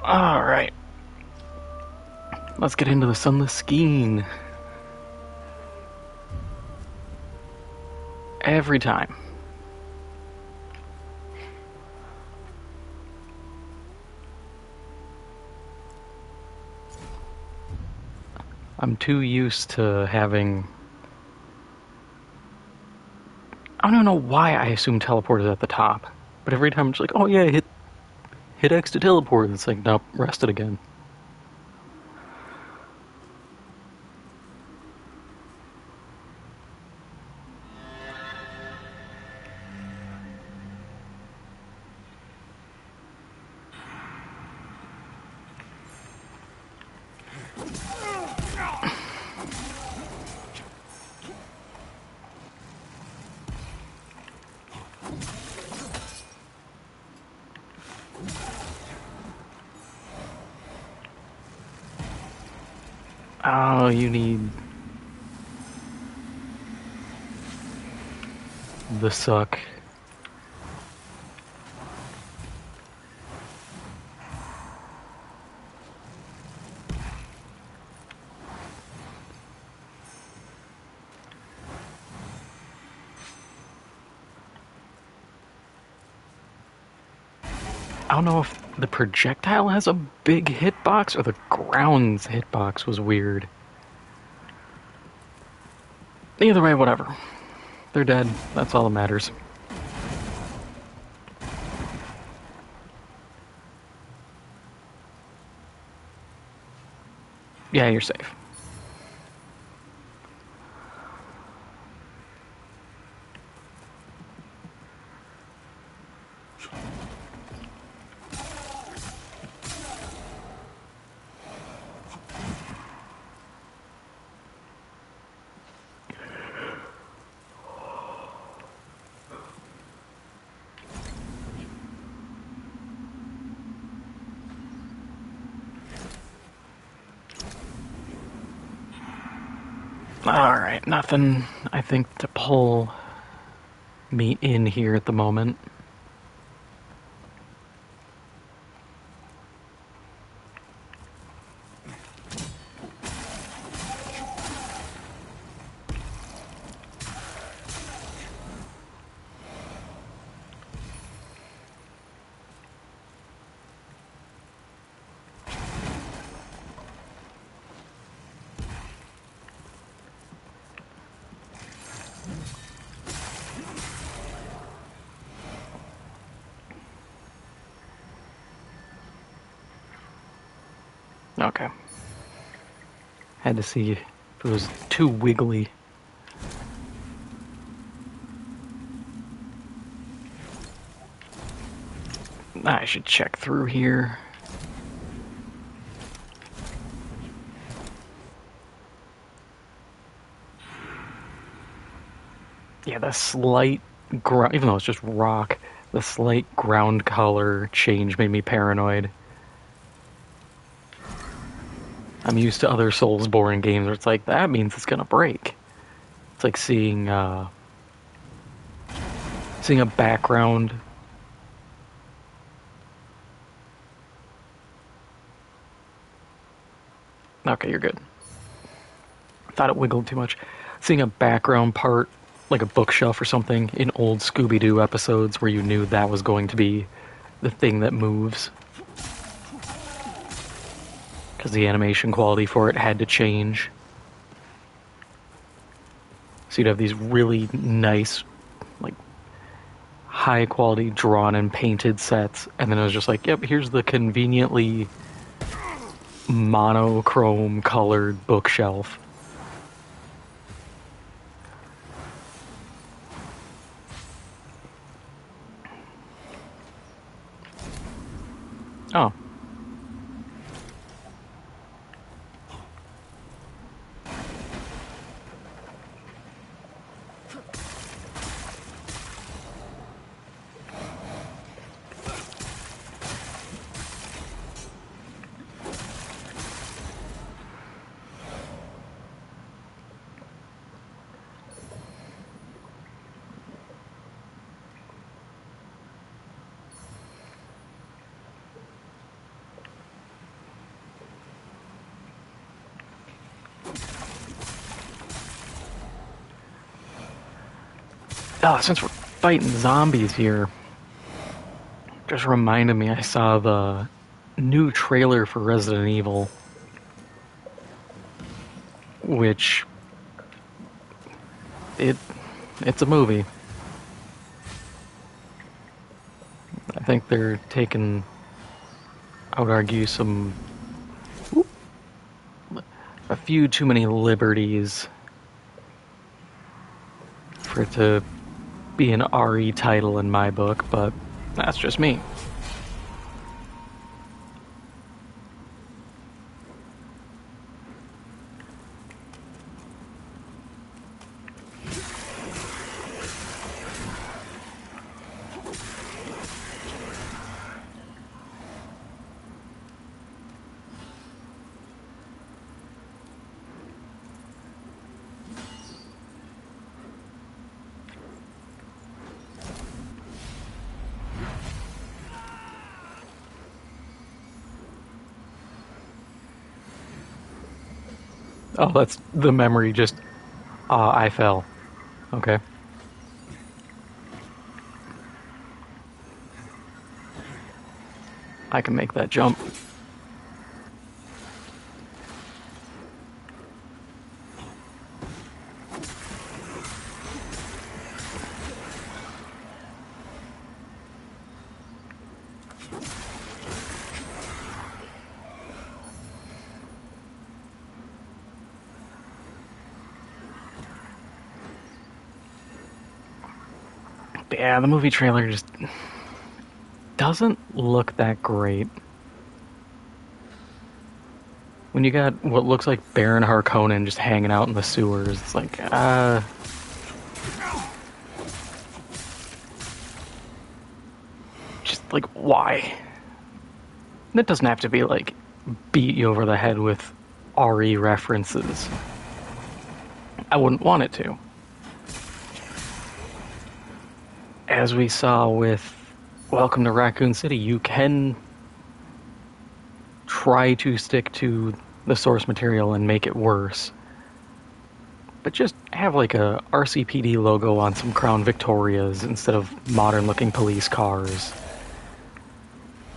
Alright, let's get into the sunless skiing. Every time. I'm too used to having... I don't know why I assume teleport is at the top. But every time it's like, oh yeah, hit X to teleport. It's like, nope, rest it again. Oh, you need the suck. I don't know if the projectile has a big hitbox or the ground's hitbox was weird. Either way, whatever. They're dead. That's all that matters. Yeah, you're safe. Alright, nothing, I think, to pull me in here at the moment. Okay. Had to see if it was too wiggly. I should check through here. Yeah, the slight ground, even though it's just rock, the slight ground color change made me paranoid. I'm used to other Soulsborne games where it's like, that means it's gonna break. It's like seeing a background. Okay, you're good. I thought it wiggled too much. Seeing a background part, like a bookshelf or something, in old Scooby-Doo episodes where you knew that was going to be the thing that moves. Because the animation quality for it had to change. So you'd have these really nice, like, high quality drawn and painted sets, and then it was just like, yep, here's the conveniently monochrome colored bookshelf. Oh. Oh, since we're fighting zombies here, just reminded me I saw the new trailer for Resident Evil, which it's a movie. I think they're taking, I would argue, a few too many liberties for it to be an RE title in my book, but that's just me. Oh, that's the memory just, I fell. Okay. I can make that jump. Yeah, the movie trailer just doesn't look that great. When you got what looks like Baron Harkonnen just hanging out in the sewers, it's like, just like, why? And it doesn't have to be like beat you over the head with RE references. I wouldn't want it to. As we saw with Welcome to Raccoon City, you can try to stick to the source material and make it worse. But just have like a RCPD logo on some Crown Victorias instead of modern looking police cars.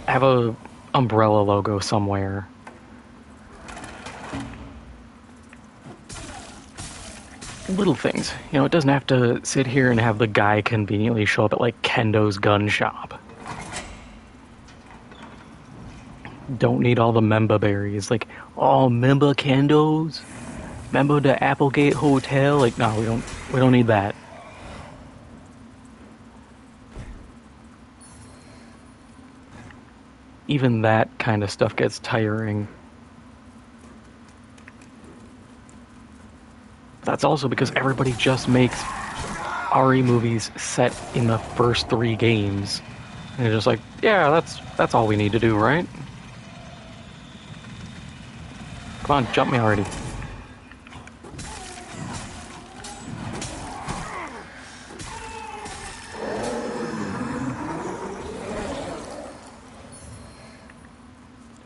Have a umbrella logo somewhere. Little things. You know, it doesn't have to sit here and have the guy conveniently show up at like Kendo's gun shop. Don't need all the Memba berries. Like, oh, Memba Kendo's? Memba the Applegate Hotel? Like, no, we don't need that. Even that kind of stuff gets tiring. That's also because everybody just makes RE movies set in the first 3 games. And you're just like, yeah, that's all we need to do, right? Come on, jump me already.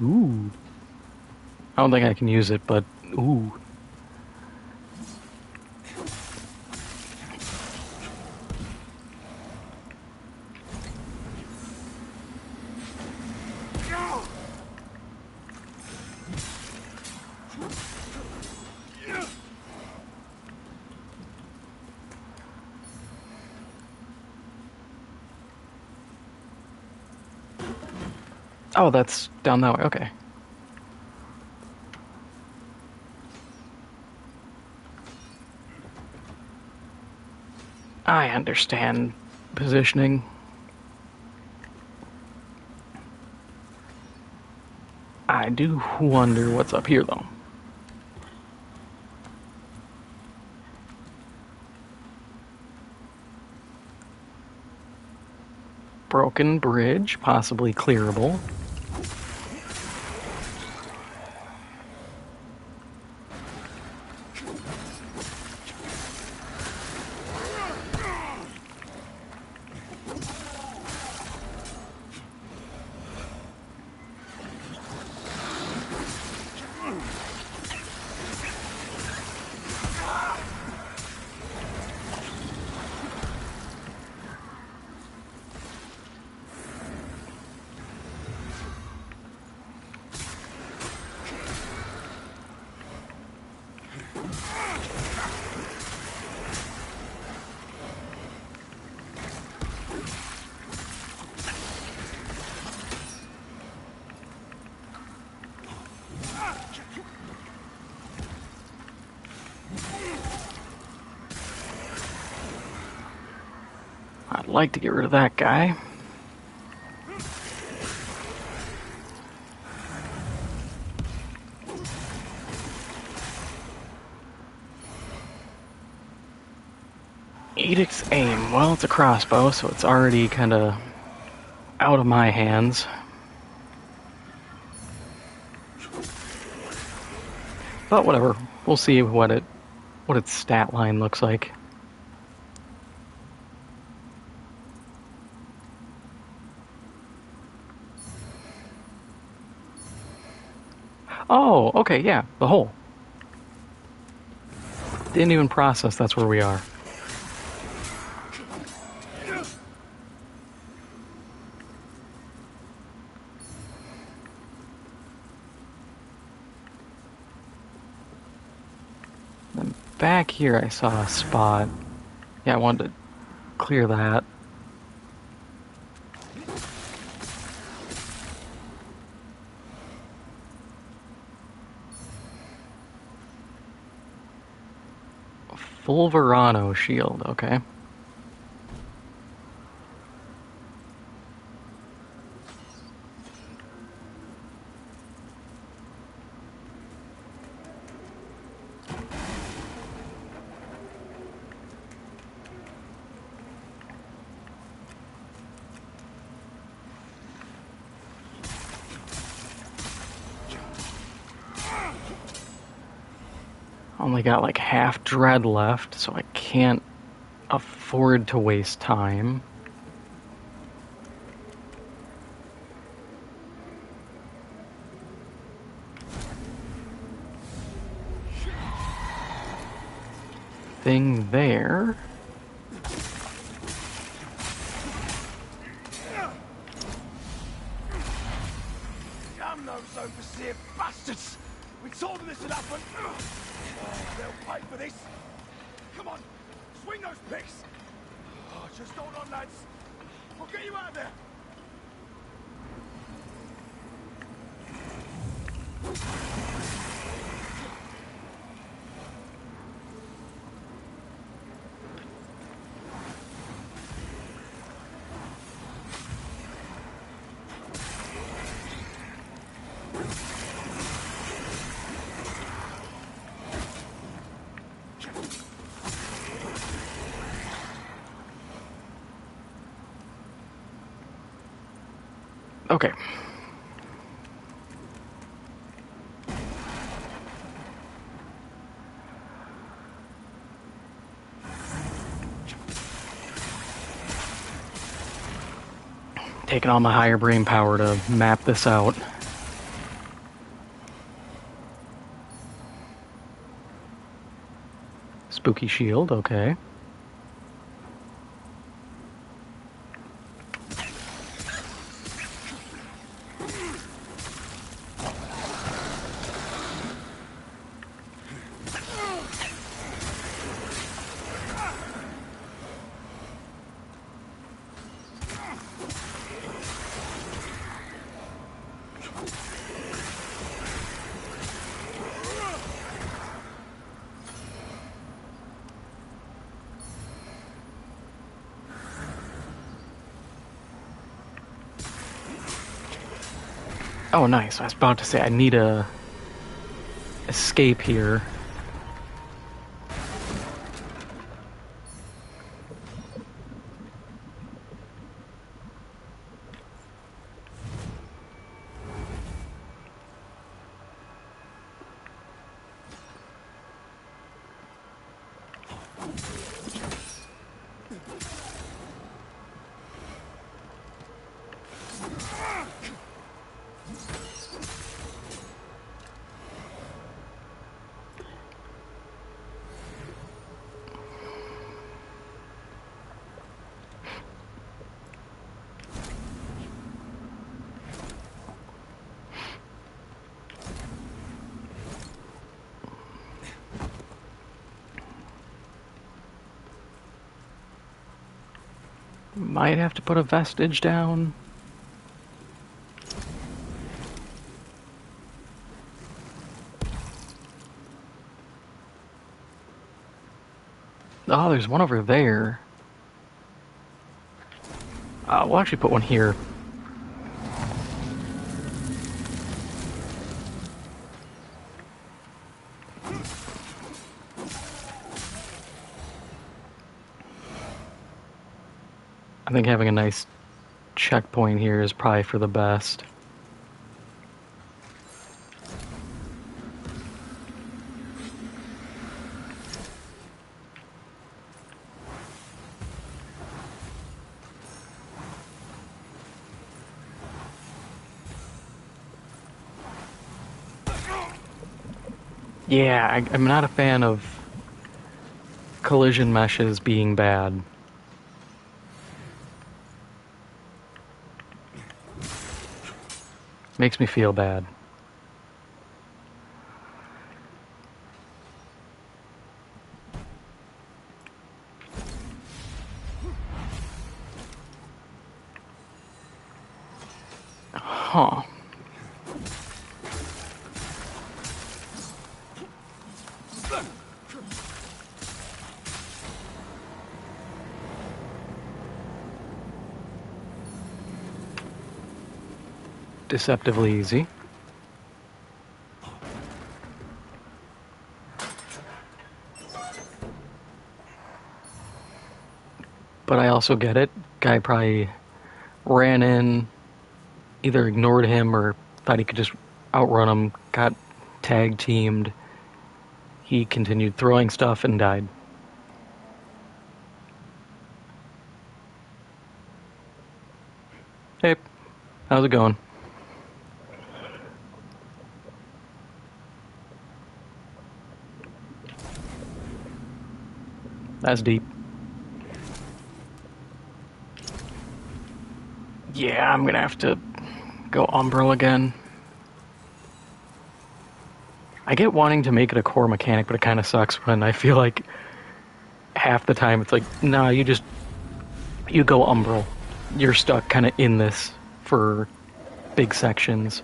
Ooh. I don't think I can use it, but ooh. Oh, that's down that way. Okay. I understand positioning. I do wonder what's up here, though. Broken bridge, possibly clearable. like to get rid of that guy. Edict's aim. Well, it's a crossbow, so it's already kind of out of my hands. But whatever. We'll see what its stat line looks like. Oh, okay, yeah, the hole. Didn't even process that's where we are. Then back here I saw a spot. Yeah, I wanted to clear that. Full Verano shield, okay. Only got like half dread left, so I can't afford to waste time. Thing there. Damn those overseer bastards! We told them this would happen! Oh, they'll pay for this! Come on, swing those picks! Oh, just hold on, lads! We'll get you out of there! Okay. Taking all my higher brain power to map this out. Spooky shield, okay. Oh, nice. I was about to say I need a escape here. Might have to put a vestige down. Oh, there's one over there. We'll actually put one here. I think having a nice checkpoint here is probably for the best. Yeah, I'm not a fan of collision meshes being bad. Makes me feel bad. Huh. Deceptively easy. But I also get it. Guy probably ran in, either ignored him or thought he could just outrun him, got tag teamed. He continued throwing stuff and died. Hey, how's it going? That's deep. Yeah, I'm gonna have to go Umbral again. I get wanting to make it a core mechanic, but it kind of sucks when I feel like half the time it's like, nah, you go Umbral. You're stuck kind of in this for big sections.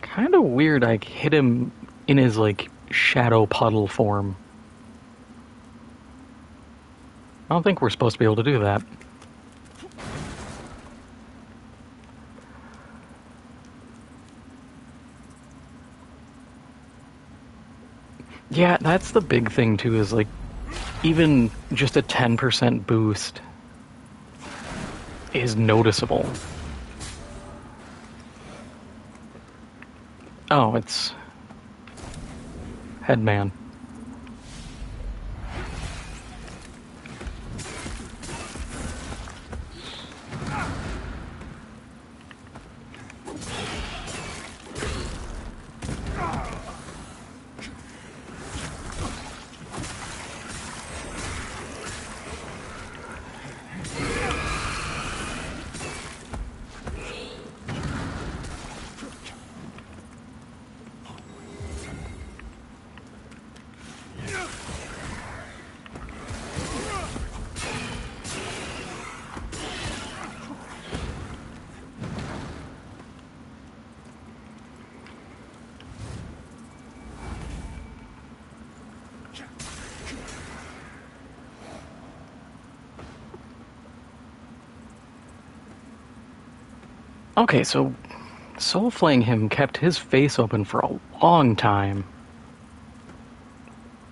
Kind of weird I hit him in his, like, shadow puddle form. I don't think we're supposed to be able to do that. Yeah, that's the big thing, too, is, like, even just a 10% boost is noticeable. Oh, it's Headman. Okay, so soulflaying him kept his face open for a long time.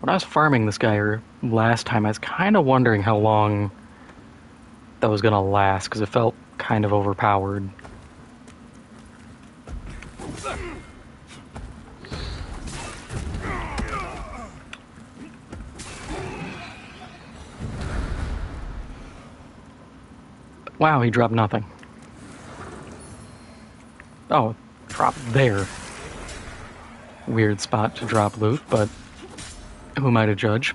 When I was farming this guy last time, I was kind of wondering how long that was going to last, because it felt kind of overpowered. Wow, he dropped nothing. Oh, drop there. Weird spot to drop loot, but who am I to judge?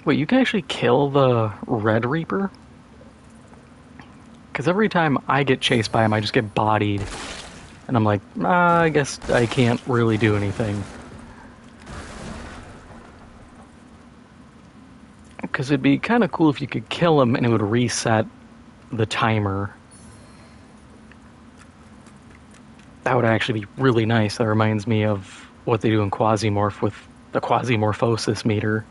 Wait, you can actually kill the Red Reaper? Because every time I get chased by him, I just get bodied. And I'm like, I guess I can't really do anything. Because it'd be kind of cool if you could kill him and it would reset the timer. That would actually be really nice. That reminds me of what they do in Quasimorph with the Quasimorphosis meter.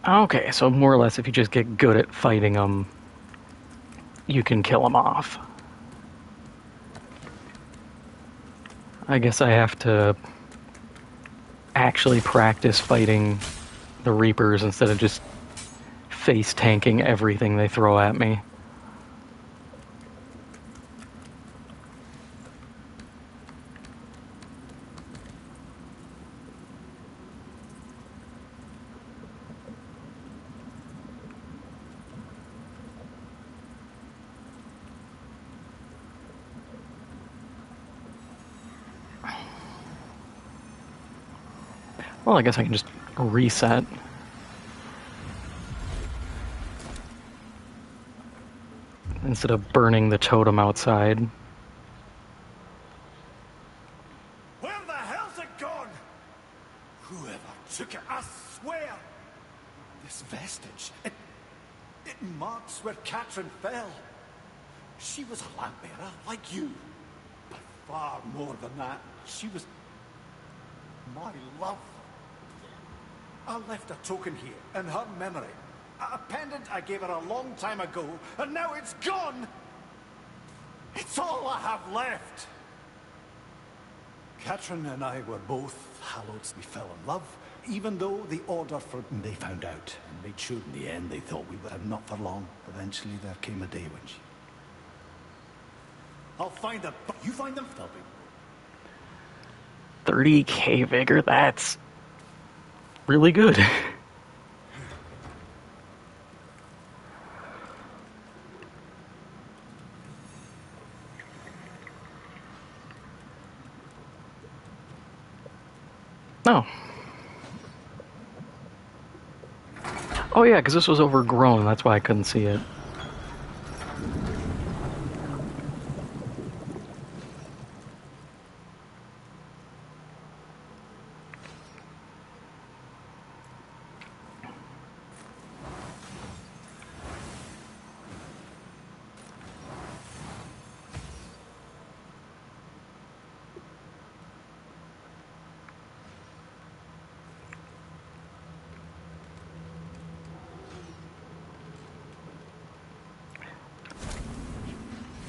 Okay, so more or less if you just get good at fighting them, you can kill them off. I guess I have to actually practice fighting the Reapers instead of just face tanking everything they throw at me. Well, I guess I can just reset. Instead of burning the totem outside. Where the hell's it gone? Whoever took it, I swear! This vestige, it marks where Katrin fell. She was a lamp bearer, like you. But far more than that, she was my love. I left a token here, in her memory. A pendant I gave her a long time ago, and now it's gone! It's all I have left! Katrin and I were both Hallows. We fell in love, even though the Order they found out, and made sure in the end they thought we were not for long. Eventually there came a day when she... I'll find them. You find them, they'll be... 30k vigor, that's really good. No. Oh yeah, because this was overgrown, that's why I couldn't see it.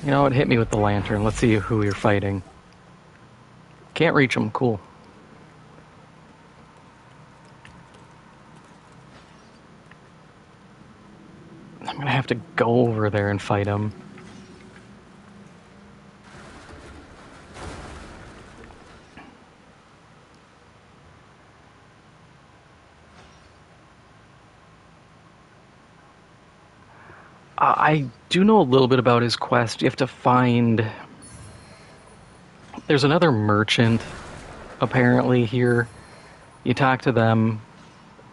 You know what, hit me with the lantern. Let's see who you're fighting. Can't reach him, cool. I'm gonna have to go over there and fight him. I do know a little bit about his quest. You have to find... There's another merchant, apparently, here. You talk to them,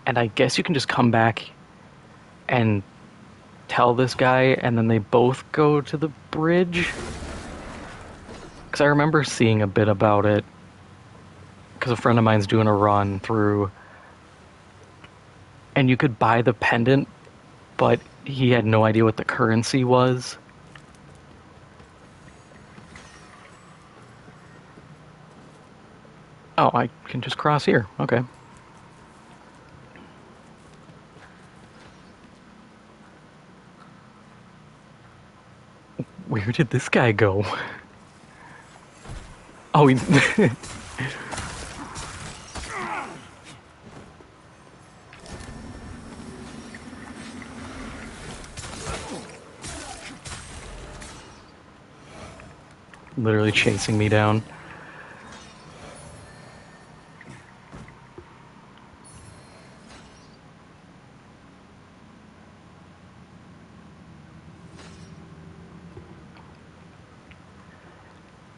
and I guess you can just come back and tell this guy, and then they both go to the bridge. Because I remember seeing a bit about it, because a friend of mine's doing a run through, and you could buy the pendant, but he had no idea what the currency was. Oh, I can just cross here. Okay. Where did this guy go? Oh, he... literally chasing me down.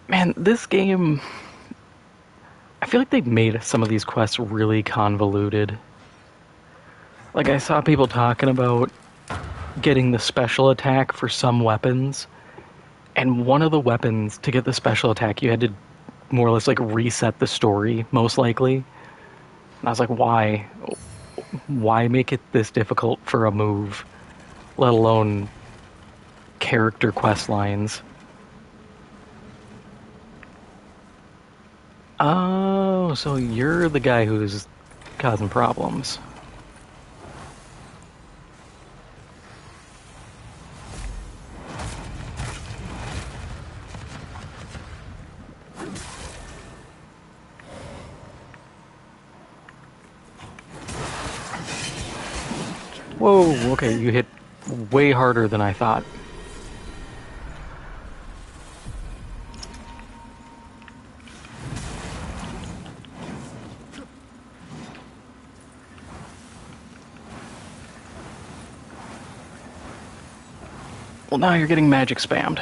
Man, this game, I feel like they made some of these quests really convoluted. Like, I saw people talking about getting the special attack for some weapons, and one of the weapons to get the special attack, you had to more or less like reset the story, most likely. And I was like, why? Why make it this difficult for a move, let alone character quest lines? Oh, so you're the guy who's causing problems. Whoa, okay, you hit way harder than I thought. Well, now you're getting magic spammed.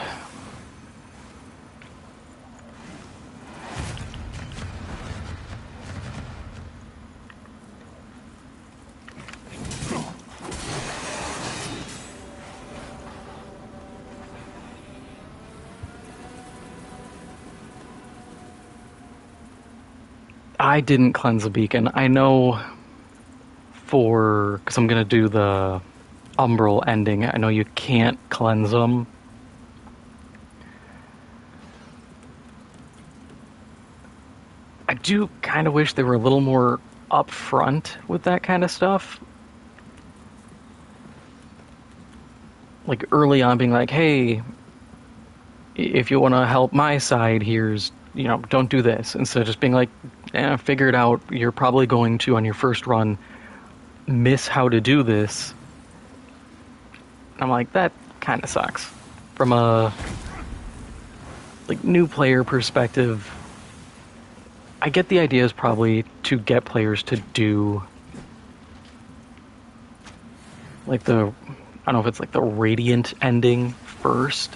I didn't cleanse the beacon. I know because I'm going to do the Umbral ending, I know you can't cleanse them. I do kind of wish they were a little more upfront with that kind of stuff. Like early on being like, hey, if you want to help my side, here's, don't do this. Instead of just being like, figure it out. You're probably going to, on your first run, miss how to do this. I'm like, that kind of sucks. From a new player perspective, I get the idea is probably to get players to do I don't know if it's like the Radiant ending first,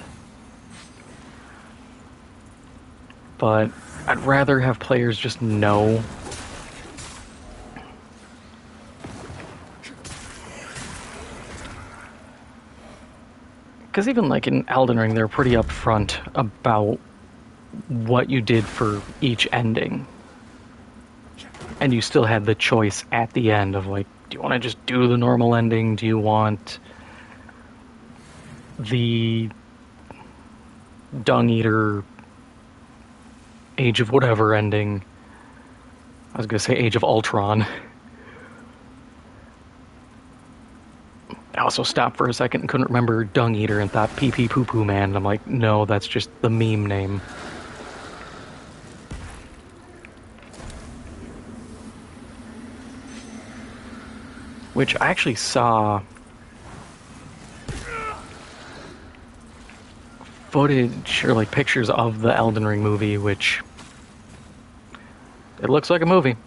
but I'd rather have players just know. Because even like in Elden Ring, they're pretty upfront about what you did for each ending. And you still had the choice at the end of like, do you want to just do the normal ending? Do you want the Dung Eater Age of whatever ending? I was going to say Age of Ultron. I also stopped for a second and couldn't remember Dung Eater and thought Pee Pee Poo Poo Man. And I'm like, no, that's just the meme name. Which I actually saw footage or like pictures of the Elden Ring movie, which it looks like a movie.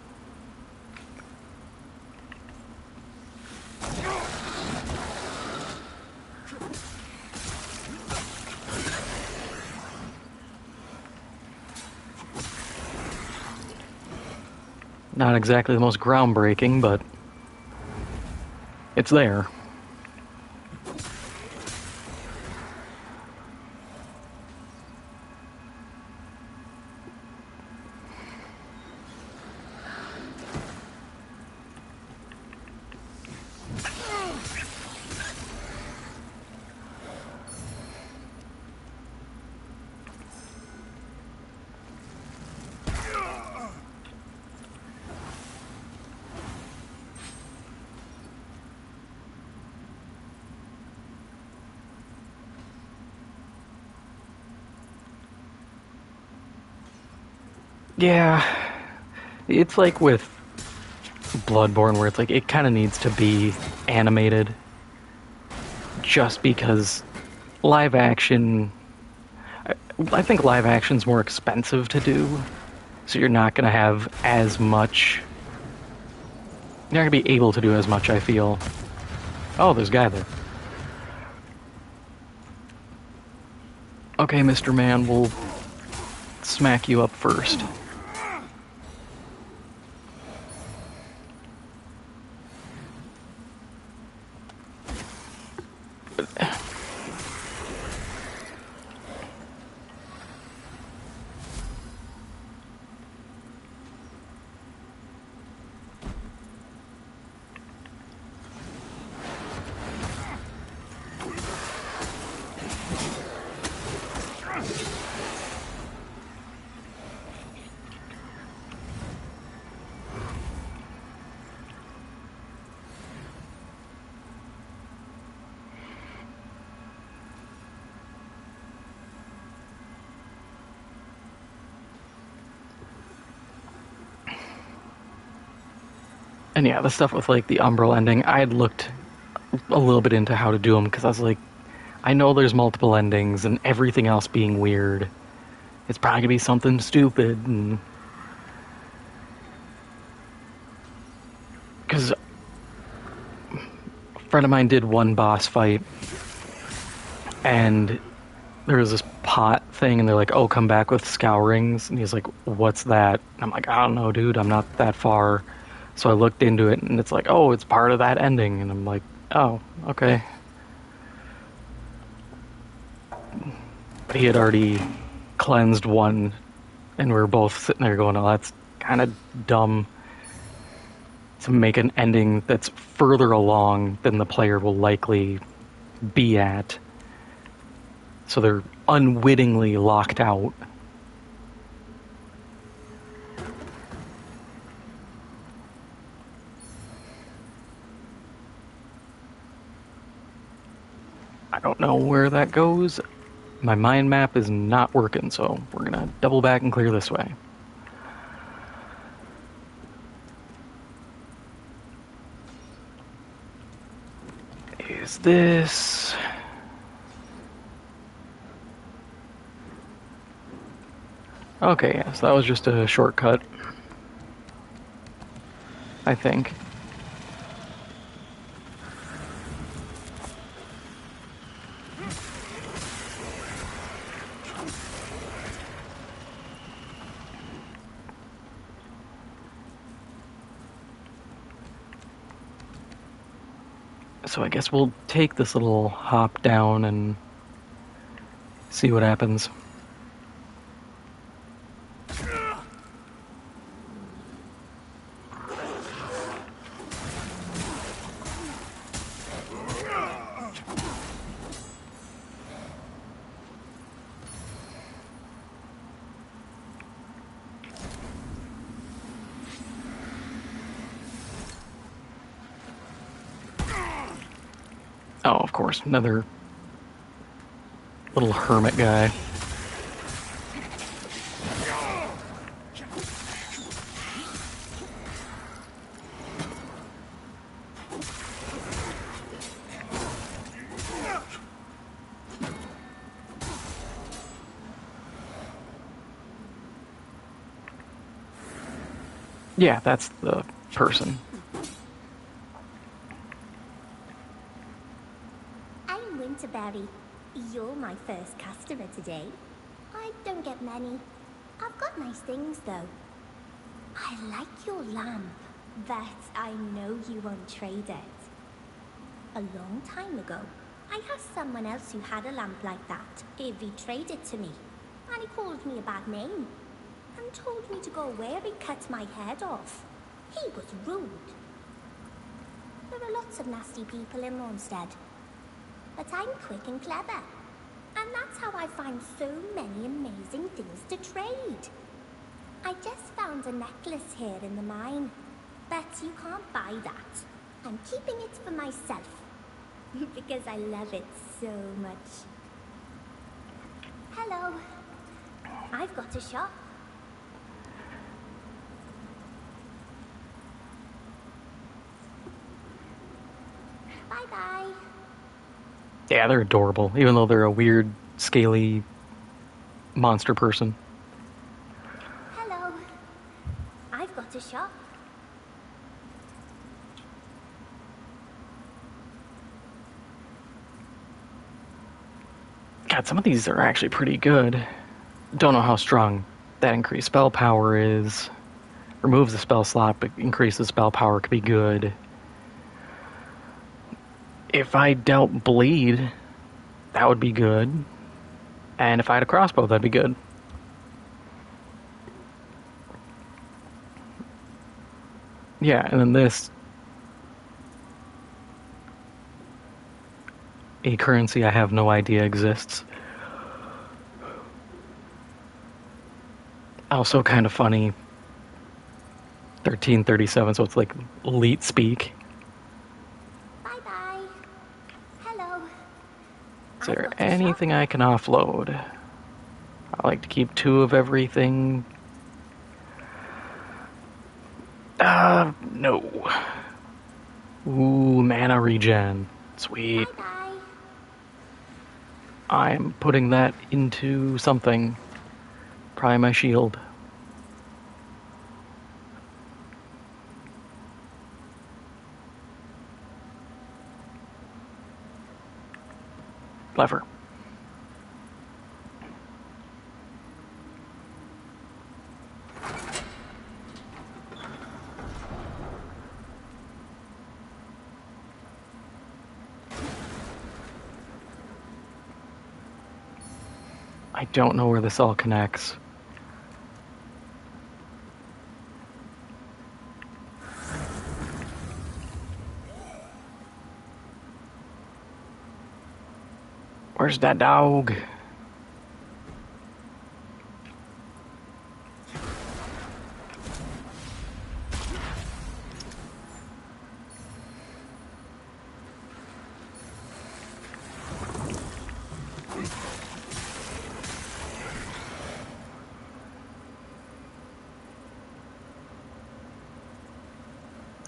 Not exactly the most groundbreaking, but it's there. Yeah, it's like with Bloodborne where it's like it kind of needs to be animated just because live action, I think live action's more expensive to do, so you're not going to have as much, you're not going to be able to do as much, I feel. Oh, there's a guy there. Okay, Mr. Man, we'll smack you up first. And yeah, the stuff with like the Umbral ending, I had looked a little bit into how to do them because I was like, I know there's multiple endings and everything else being weird. It's probably gonna be something stupid, and because a friend of mine did one boss fight, and there was this pot thing, and they're like, "Oh, come back with scourings," and he's like, "What's that?" And I'm like, "I don't know, dude. I'm not that far." So I looked into it, and it's like, "Oh, it's part of that ending," and I'm like, "Oh, okay." But he had already cleansed one, and we were both sitting there going, "Oh, that's kind of dumb to make an ending that's further along than the player will likely be at." So they're unwittingly locked out. I don't know where that goes. My mind map is not working, so we're gonna double back and clear this way. Is this... Okay, yeah, so that was just a shortcut, I think. So I guess we'll take this little hop down and see what happens. Oh, of course, another little hermit guy. Yeah, that's the person. I'm Winterberry. You're my first customer today. I don't get many. I've got nice things though. I like your lamp, but I know you won't trade it. A long time ago, I asked someone else who had a lamp like that if he'd trade it to me. And he called me a bad name and told me to go where he'd cut my head off. He was rude. There are lots of nasty people in Ronstead. But I'm quick and clever. And that's how I find so many amazing things to trade. I just found a necklace here in the mine. But you can't buy that. I'm keeping it for myself. Because I love it so much. Hello. I've got a shop. Bye-bye. Yeah, they're adorable, even though they're a weird, scaly monster person. Hello. I've got a shop. God, some of these are actually pretty good. Don't know how strong that increased spell power is. Removes the spell slot, but increases spell power could be good. If I dealt bleed, that would be good. And if I had a crossbow, that'd be good. Yeah, and then this, a currency I have no idea exists. Also kind of funny, 1337, so it's like elite speak. Bye-bye. Hello. Is there anything I can offload? I like to keep 2 of everything. No. Ooh, mana regen. Sweet. Bye-bye. I'm putting that into something. Probably my shield. Clever. I don't know where this all connects. Where's that dog?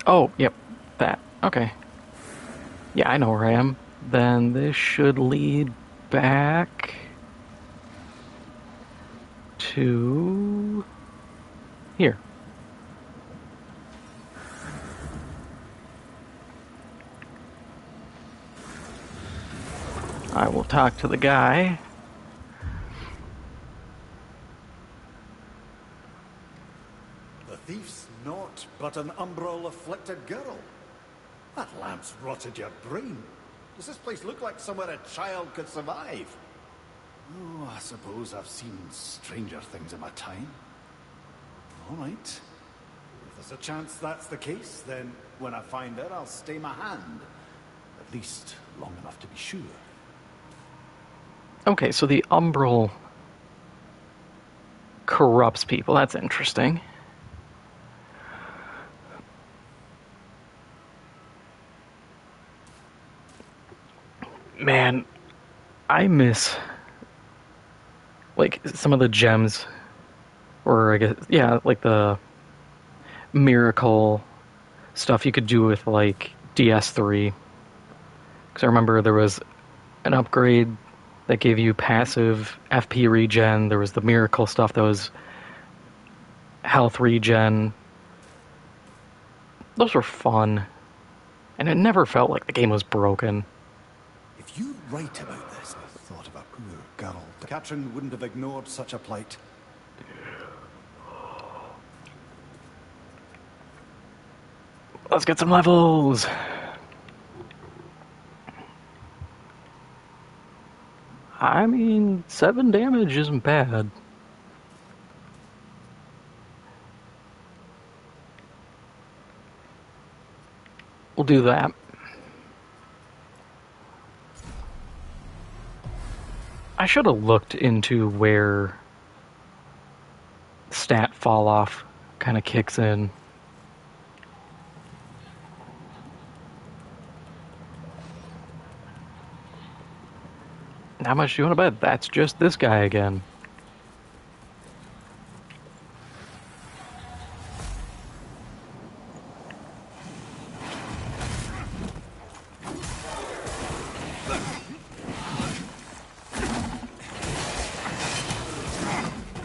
Oh, yep, that. Okay. Yeah, I know where I am. Then this should lead back to here. I will talk to the guy. The thief's naught but an umbral-afflicted girl. That lamp's rotted your brain. Does this place look like somewhere a child could survive? Oh, I suppose I've seen stranger things in my time. All right. If there's a chance that's the case, then when I find her, I'll stay my hand. At least long enough to be sure. Okay, so the umbral corrupts people. That's interesting. Man, I miss like some of the gems, or I guess, yeah, like the miracle stuff you could do with like DS3. Because I remember there was an upgrade that gave you passive FP regen. There was the miracle stuff that was health regen. Those were fun, and it never felt like the game was broken. If you write about this, I thought of a poor girl. Katrin wouldn't have ignored such a plight. Let's get some levels. I mean, 7 damage isn't bad. We'll do that. I should have looked into where stat fall off kind of kicks in. How much do you want to bet? That's just this guy again.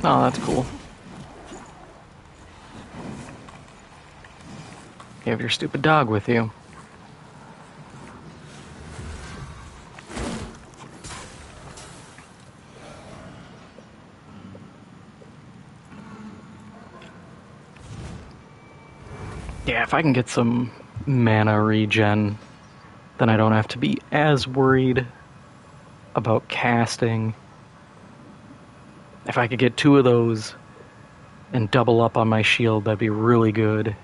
Oh, that's cool. You have your stupid dog with you. Yeah, if I can get some mana regen, then I don't have to be as worried about casting. If I could get 2 of those and double up on my shield, that'd be really good.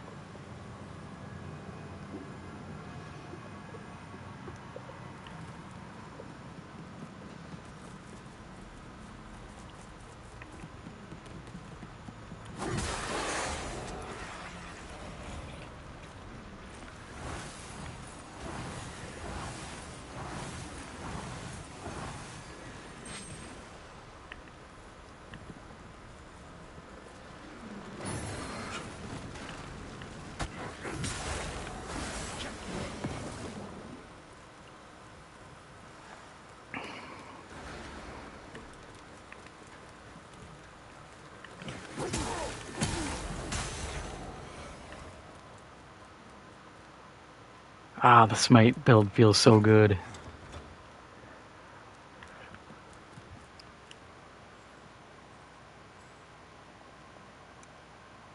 Ah, the smite build feels so good.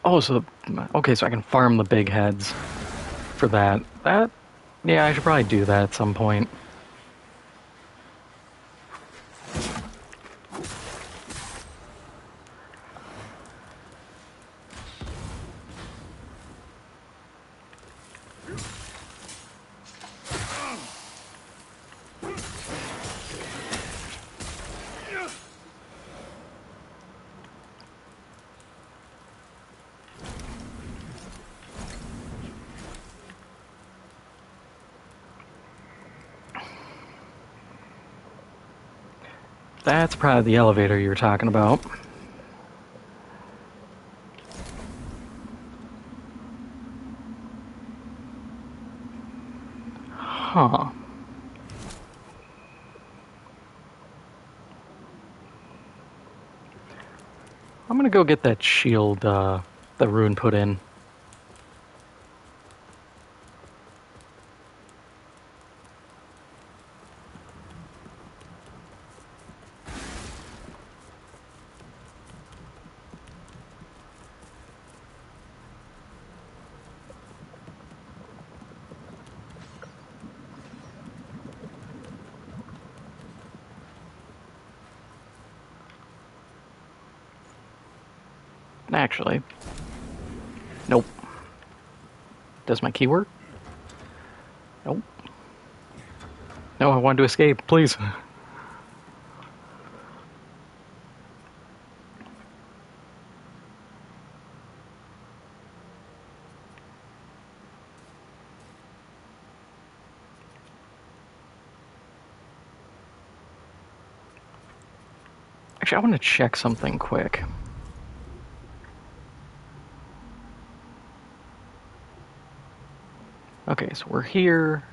Oh, so okay, so I can farm the big heads for that. Yeah, I should probably do that at some point. That's probably the elevator you were talking about. Huh. I'm gonna go get that shield, that Rune put in. Actually, nope. Does my key work? Nope. No, I wanted to escape, please. Actually, I want to check something quick. Okay, so we're here.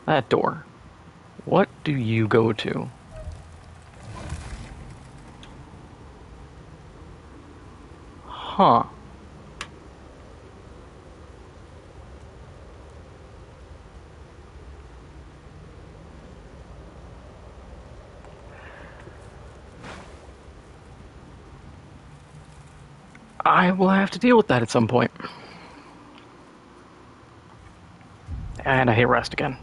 That door. What do you go to? Huh. I will have to deal with that at some point. And I hit rest again.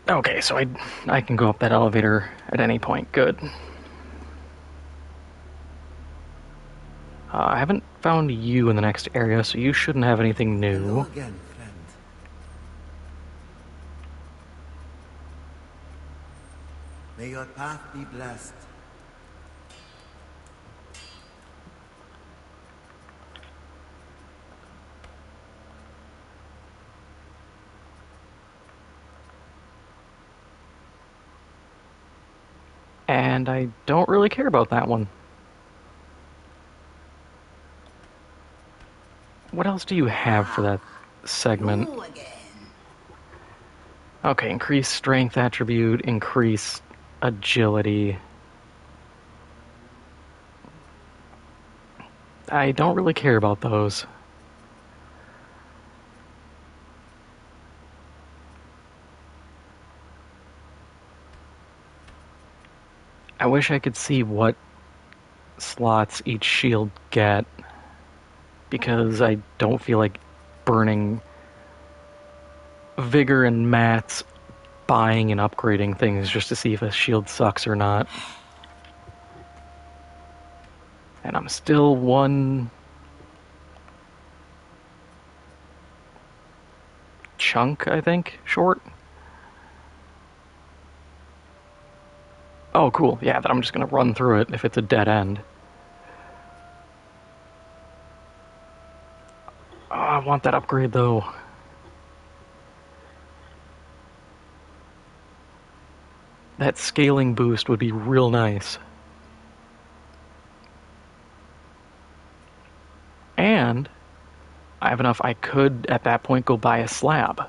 Okay, so I can go up that elevator at any point. Good. I haven't found you in the next area, so you shouldn't have anything Hello new. again, friend. May your path be blessed. And I don't really care about that one. What else do you have for that segment? You again. Okay, increase strength attribute, increase agility. I don't really care about those. wish I could see what slots each shield get, because I don't feel like burning vigor and mats buying and upgrading things just to see if a shield sucks or not. And I'm still one chunk, I think, short. Oh, cool. Yeah, then I'm just going to run through it if it's a dead end. Oh, I want that upgrade, though. That scaling boost would be real nice. And I have enough, I could, at that point, go buy a slab.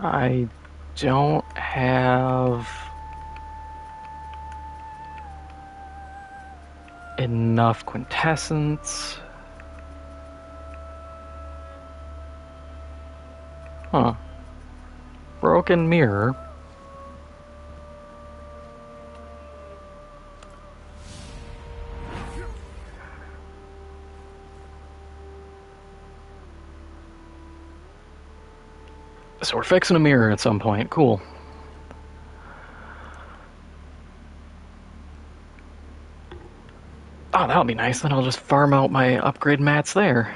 I don't have enough quintessence. Huh. Broken mirror. So we're fixing a mirror at some point. Cool. Oh, that'll be nice. Then I'll just farm out my upgrade mats there.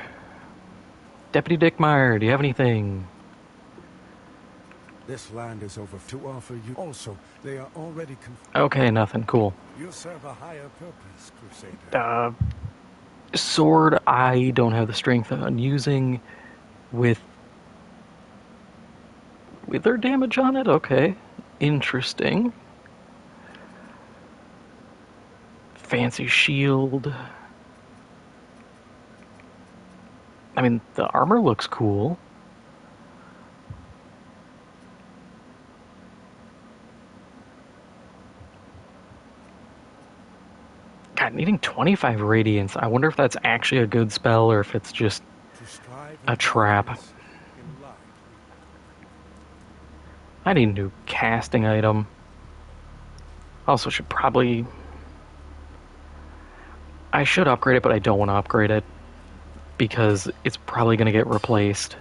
Deputy Dick Meyer, do you have anything? This land is over to offer you. Also, they are already Okay, nothing. Cool. You serve a higher purpose, Crusader. Sword, I don't have the strength on using with wither damage on it? Okay. Interesting. Fancy shield. I mean, the armor looks cool. God, needing 25 radiance. I wonder if that's actually a good spell or if it's just a trap. I need a new casting item. Also should probably... I should upgrade it, but I don't want to upgrade it because it's probably going to get replaced.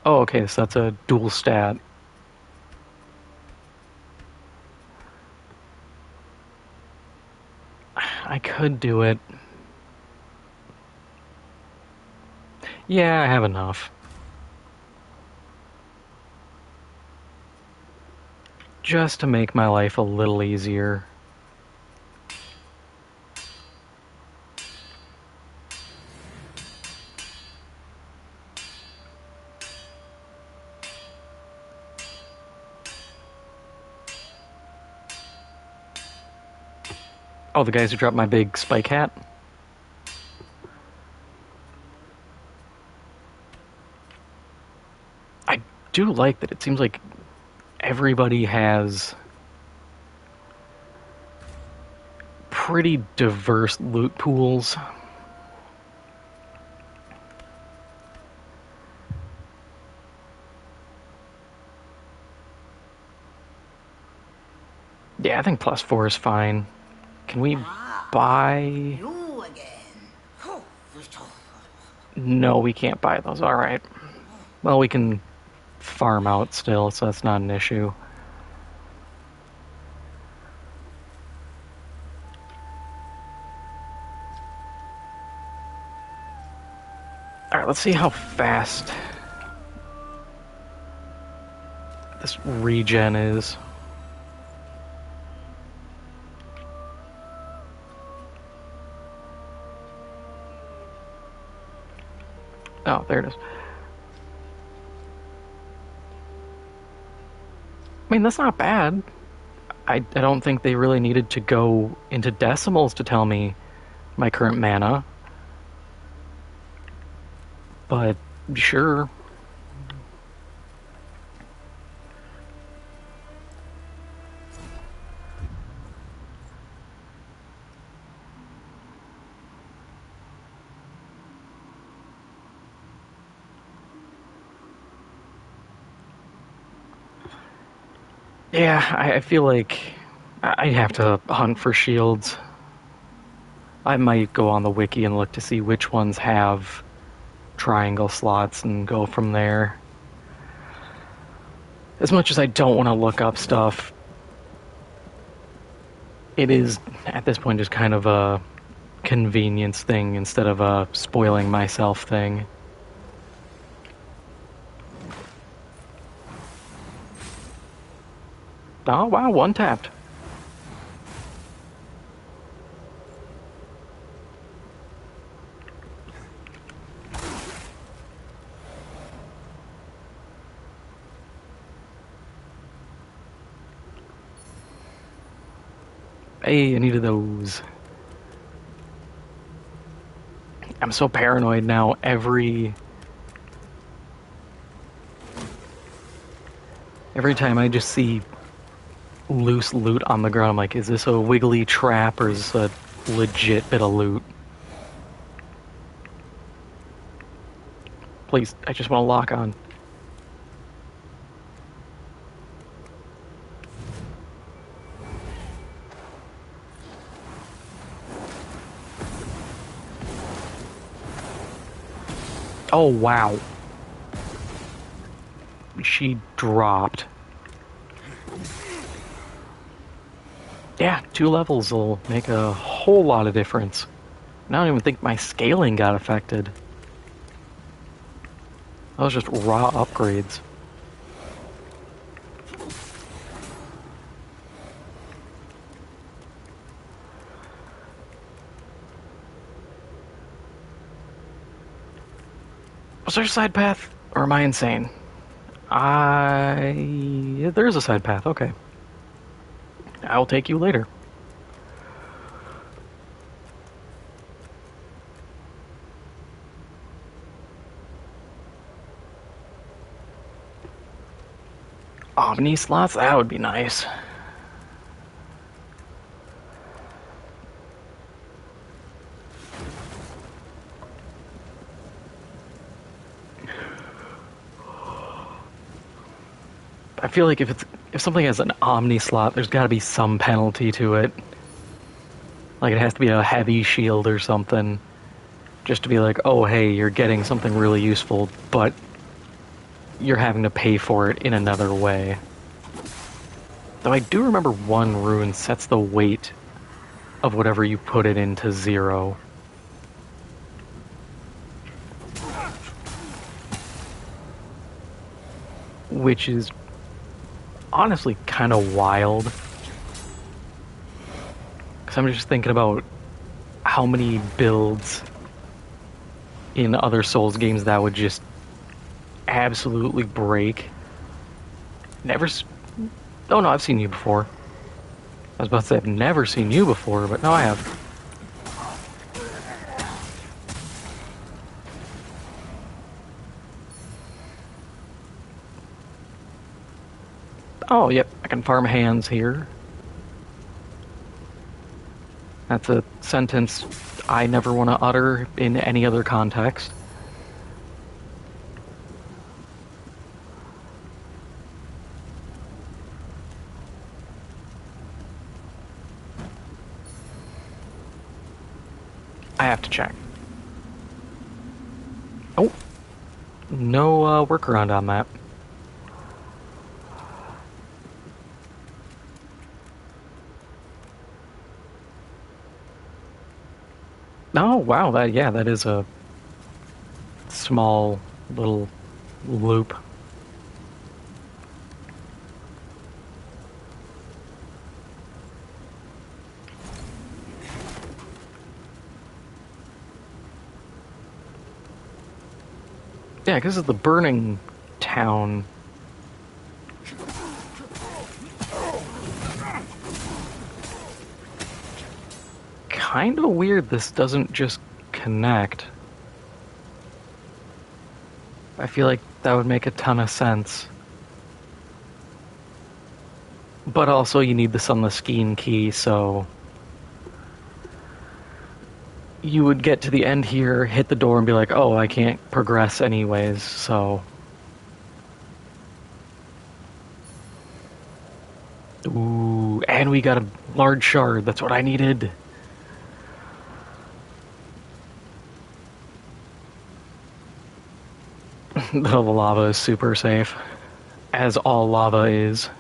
Oh, okay, so that's a dual stat. I could do it. Yeah, I have enough. Just to make my life a little easier. Oh, the guys who dropped my big spike hat? I do like that it seems like everybody has pretty diverse loot pools. Yeah, I think +4 is fine. Can we buy... You again. No, we can't buy those. Alright. Well, we can farm out still, so that's not an issue. Alright, let's see how fast this regen is. Oh, there it is. I mean, that's not bad. I don't think they really needed to go into decimals to tell me my current mana. But, sure. Yeah, I feel like I'd have to hunt for shields. I might go on the wiki and look to see which ones have triangle slots and go from there. As much as I don't want to look up stuff, it is, at this point, just kind of a convenience thing instead of a spoiling myself thing. Oh, wow, one tapped. Hey, I needed those. I'm so paranoid now. Every time I just see loose loot on the ground, I'm like, is this a wiggly trap or is this a legit bit of loot? Please, I just want to lock on. Oh, wow. She dropped. Yeah, 2 levels will make a whole lot of difference. And I don't even think my scaling got affected. That was just raw upgrades. Was there a side path? Or am I insane? There is a side path, okay. I'll take you later. Omni slots? That would be nice. I feel like if something has an Omni slot, there's got to be some penalty to it. Like it has to be a heavy shield or something, just to be like, oh hey, you're getting something really useful, but you're having to pay for it in another way. Though I do remember one rune sets the weight of whatever you put it into 0. Which is honestly kind of wild. Because I'm just thinking about how many builds in other Souls games that would just absolutely break. Oh no, I've seen you before. I was about to say I've never seen you before, but no, I have. Oh, yep, I can farm hands here. That's a sentence I never want to utter in any other context. I have to check. Oh, no workaround on that. Oh, wow, that is a small little loop. Yeah, because of the burning town. Kind of weird this doesn't just connect. I feel like that would make a ton of sense. But also you need the Sunless Skeen key, so you would get to the end here, hit the door, and be like, oh, I can't progress anyways, so And we got a large shard. That's what I needed. The lava is super safe, as all lava is.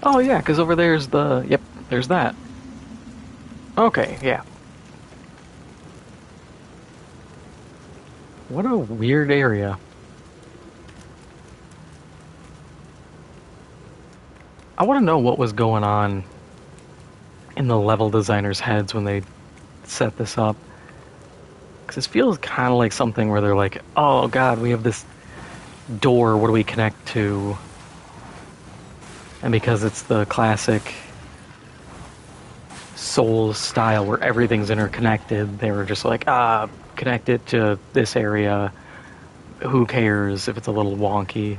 Oh yeah, because over there's the... Yep, there's that. Okay, yeah. What a weird area. I want to know what was going on in the level designers' heads when they set this up. Because this feels kind of like something where they're like, oh god, we have this door, what do we connect to? And because it's the classic Souls style where everything's interconnected, they were just like, connect it to this area. Who cares if it's a little wonky?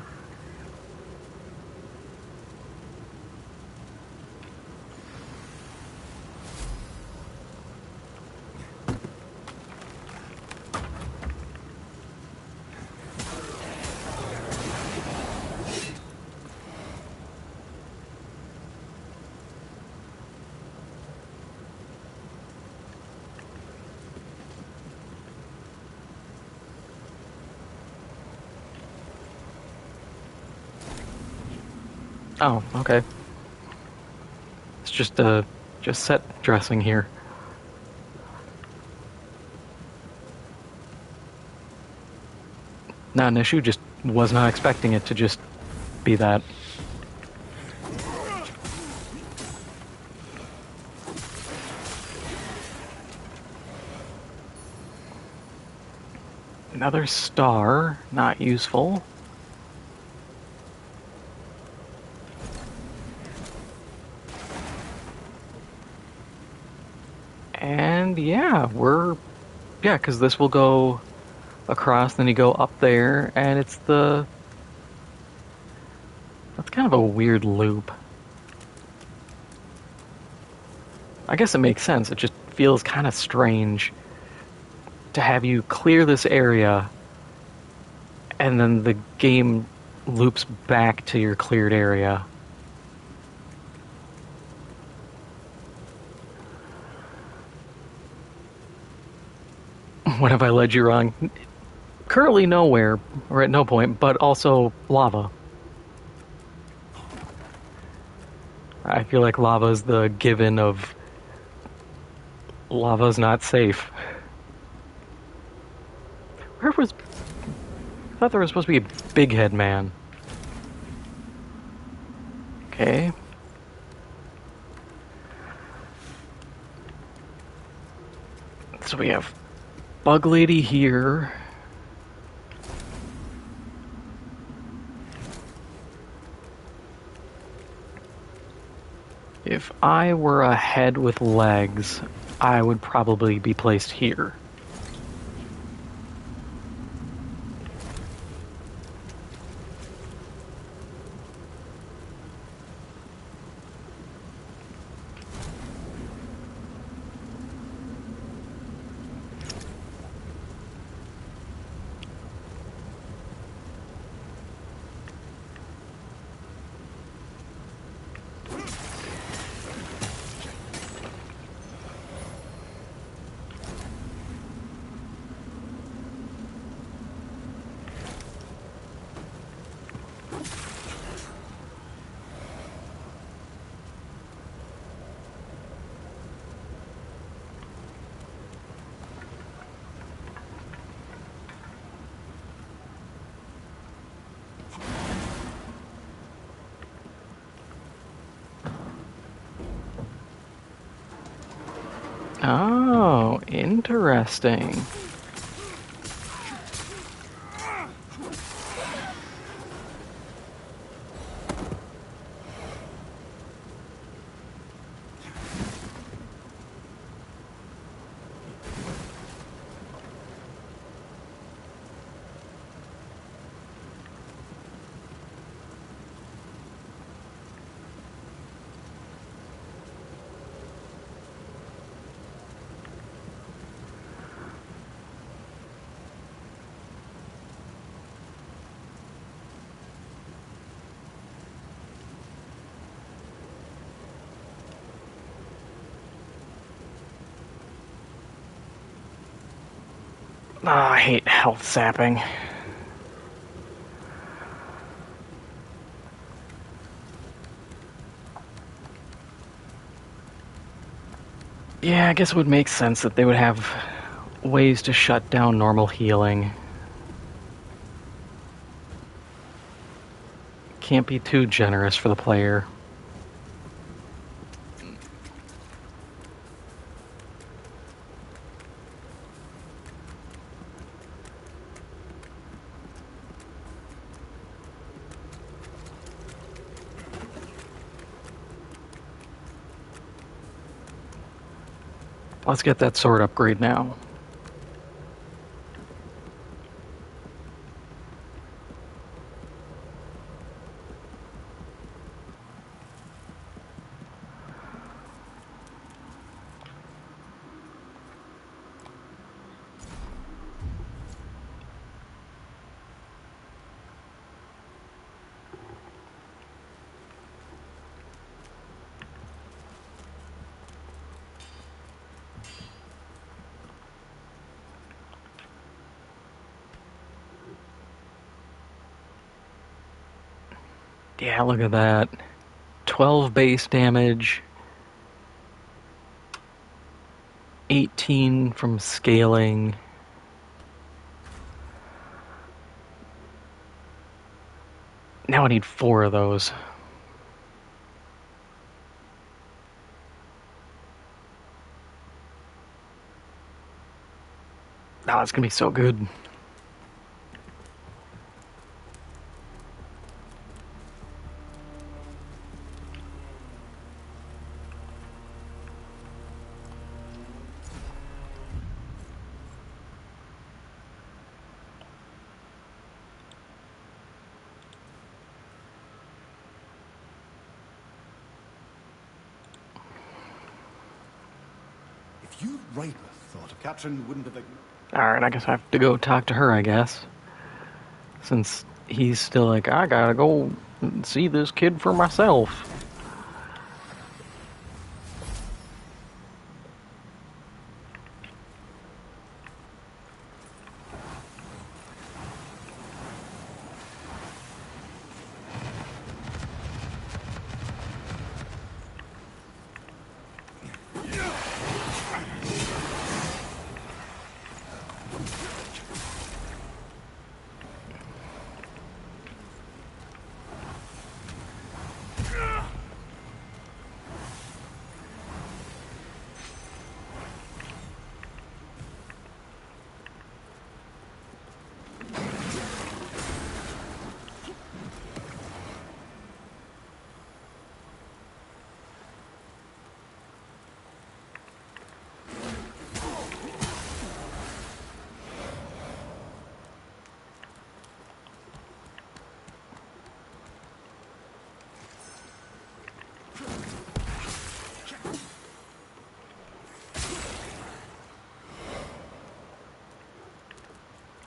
Oh, okay. It's just set dressing here. Not an issue, just was not expecting it to just be that. Another star, not useful. And yeah, because this will go across, then you go up there, and it's that's kind of a weird loop. I guess it makes sense, it just feels kind of strange to have you clear this area, and then the game loops back to your cleared area. What have I led you wrong? Currently nowhere, or at no point, but also lava. I feel like lava's the given of lava's not safe. I thought there was supposed to be a big head man. Okay. So we have Bug Lady here. If I were a head with legs, I would probably be placed here. Interesting. Ah, I hate health sapping. Yeah, I guess it would make sense that they would have ways to shut down normal healing. Can't be too generous for the player. Let's get that sword upgrade now. Yeah, look at that. 12 base damage, 18 from scaling. Now I need 4 of those. Oh, it's gonna be so good. If you Riper thought Katrin wouldn't have... Alright, I guess I have to go talk to her, I guess. Since he's still like, I gotta go and see this kid for myself.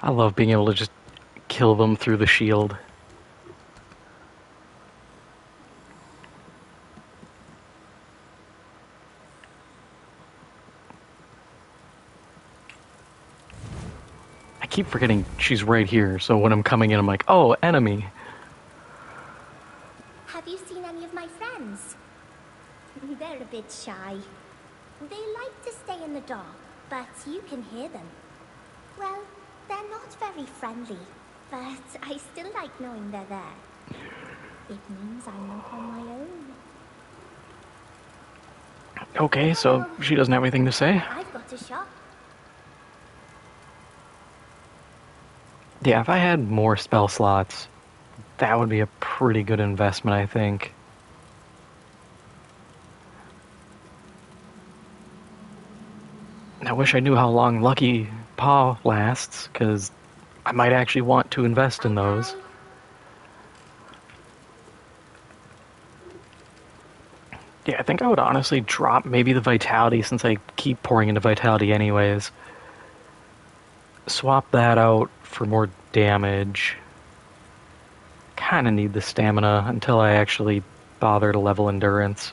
I love being able to just kill them through the shield. I keep forgetting she's right here, so when I'm coming in, I'm like, oh, enemy. Have you seen any of my friends? They're a bit shy. They like to stay in the dark, but you can hear them. Well, they're not very friendly, but I still like knowing they're there. It means I'm not on my own. Okay, so she doesn't have anything to say. I've got a shop. Yeah, if I had more spell slots, that would be a pretty good investment, I think. I wish I knew how long Lucky Paw lasts, because I might actually want to invest in those. Yeah, I think I would honestly drop maybe the Vitality, since I keep pouring into Vitality anyways. Swap that out for more damage. Kinda need the stamina until I actually bother to level Endurance.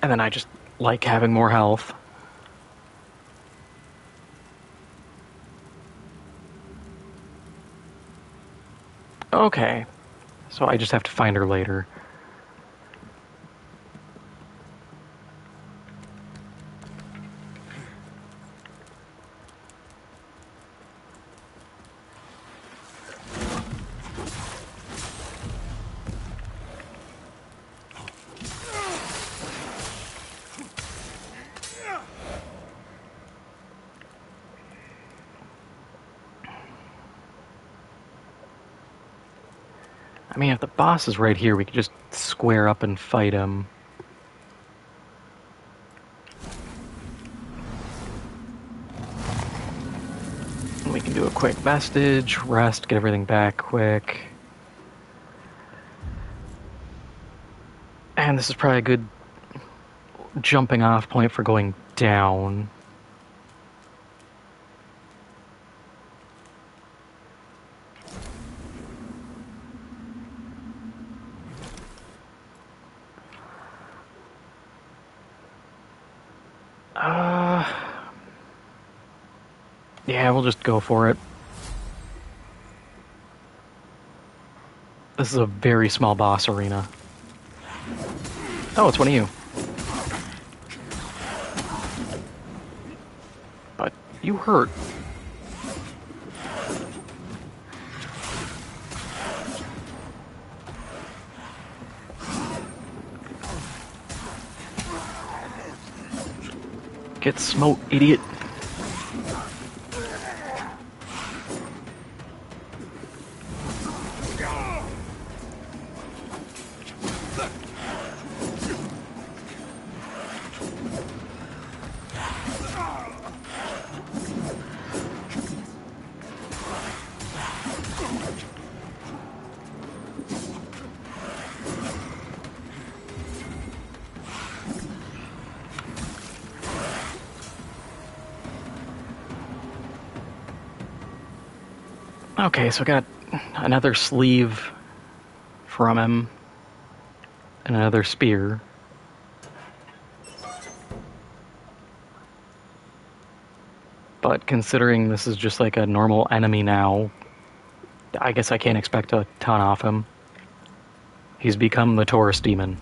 And then I just like having more health. Okay, so I just have to find her later. I mean, if the boss is right here, we could just square up and fight him. We can do a quick vestige, rest, get everything back quick. And this is probably a good jumping off point for going down. Yeah, we'll just go for it. This is a very small boss arena. Oh, it's one of you. But you hurt. Get smote, idiot. Okay, so I got another sleeve from him and another spear. But considering this is just like a normal enemy now, I guess I can't expect a ton off him. He's become the Taurus demon.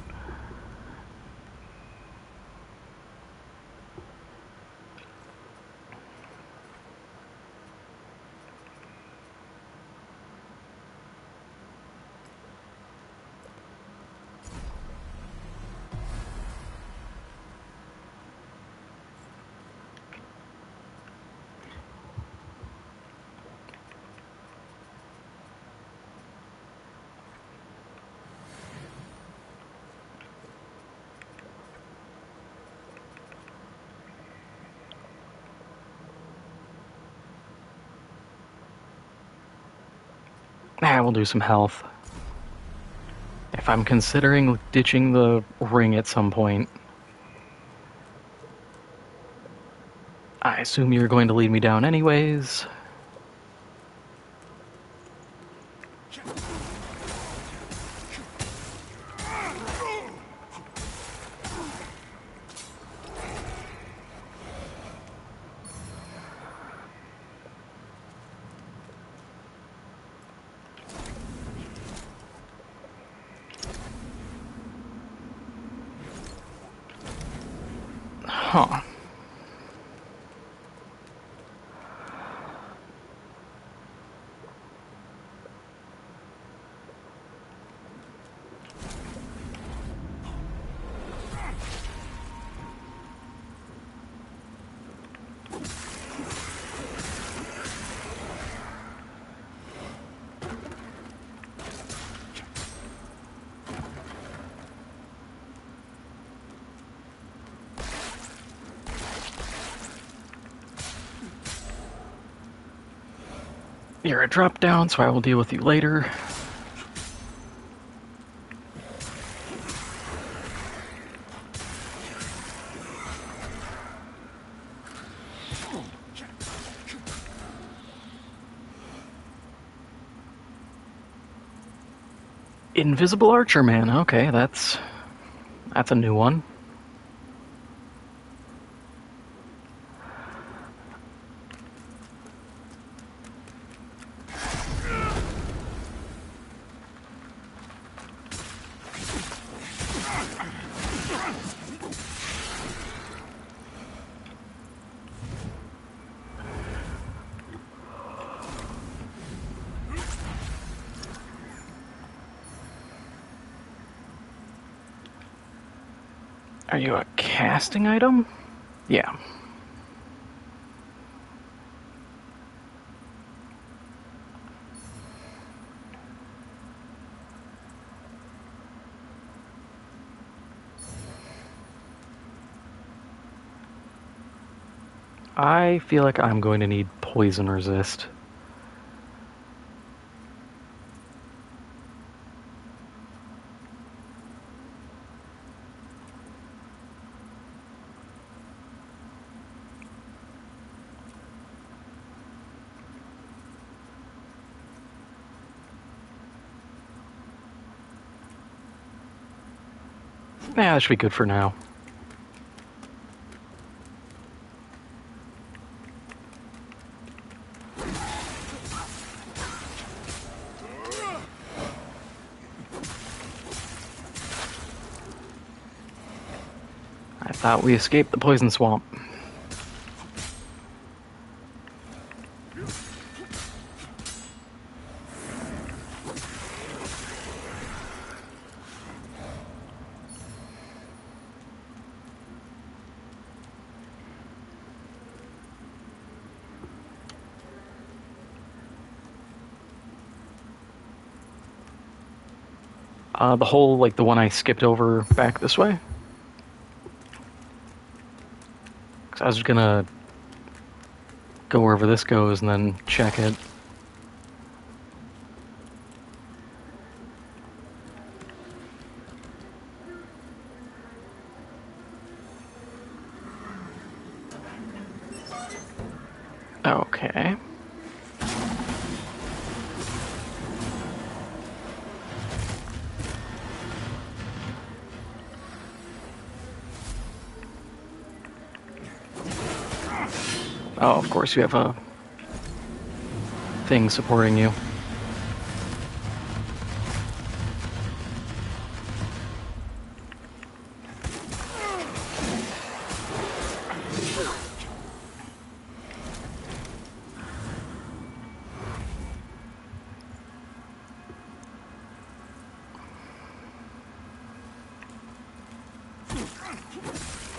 We'll do some health. If I'm considering ditching the ring at some point, I assume you're going to lead me down anyways. Huh. You're a drop down, so I will deal with you later. Invisible Archer Man. Okay, that's a new one. Are you a casting item? Yeah. I feel like I'm going to need poison resist. Yeah, that should be good for now. I thought we escaped the poison swamp. The hole, like the one I skipped over back this way. 'Cause I was gonna go wherever this goes and then check it. Okay. Oh, of course you have a thing supporting you.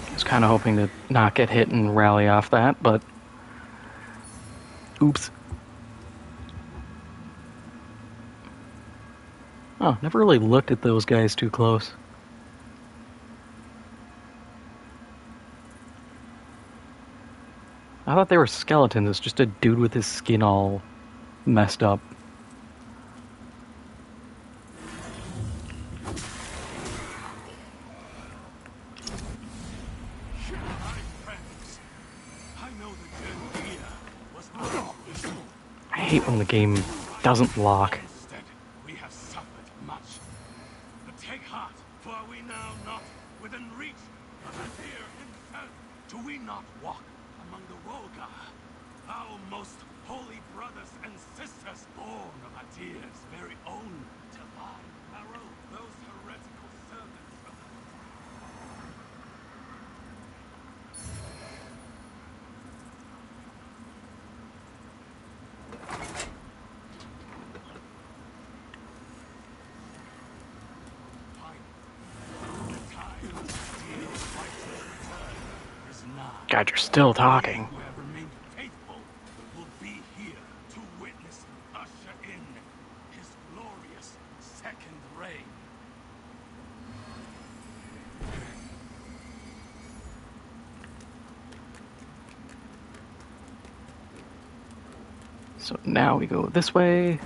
I was kind of hoping to not get hit and rally off that, but oops. Oh, never really looked at those guys too close. I thought they were skeletons. It's just a dude with his skin all messed up. I hate when the game doesn't lock. Instead, we have suffered much. But take heart, for are we now not within reach of Azir himself? Do we not walk among the Rolga, our most holy brothers and sisters, born of Azir's very own divine marrow, those heretical servants of the God, you're still talking. who have remained faithful will be here to witness and usher in his glorious second reign. So now we go this way.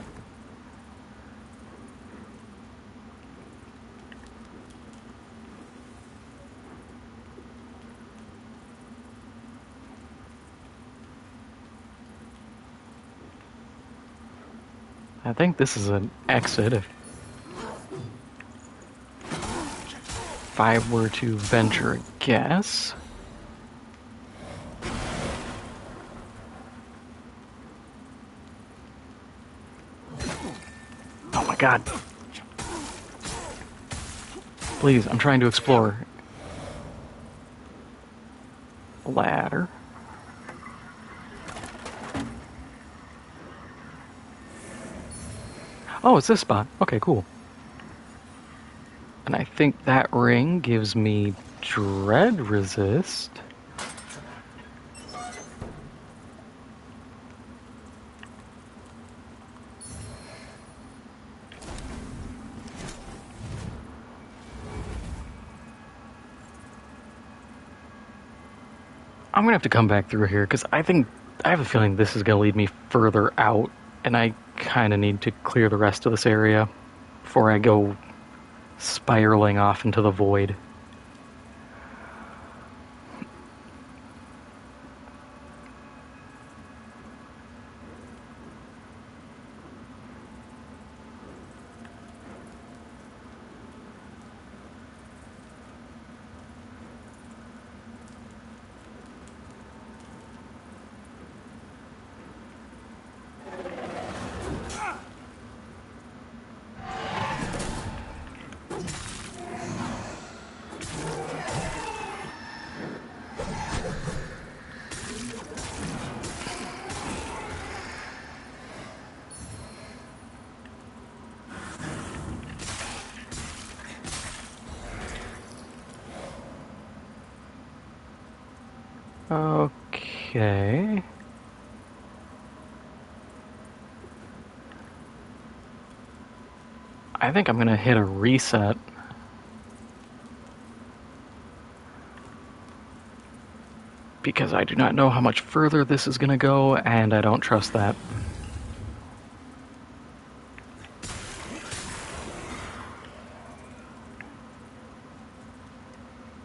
I think this is an exit if I were to venture a guess. Oh my god. Please, I'm trying to explore. Ladder. Oh, it's this spot. Okay, cool. And I think that ring gives me dread resist. I'm gonna have to come back through here because I have a feeling this is gonna lead me further out, and I kind of need to clear the rest of this area before I go spiraling off into the void. Okay. I think I'm gonna hit a reset. Because I do not know how much further this is gonna go, and I don't trust that.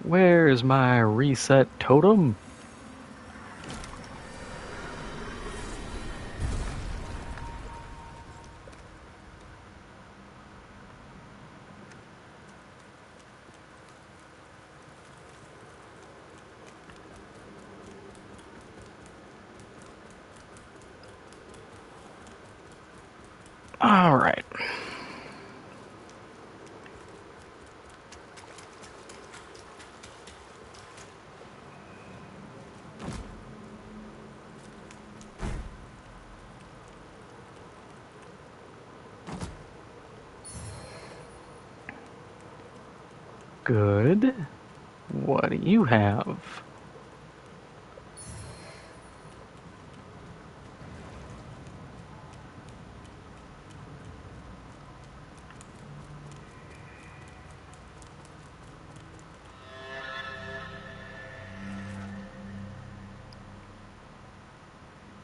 Where's my reset totem? All right. Good. What do you have?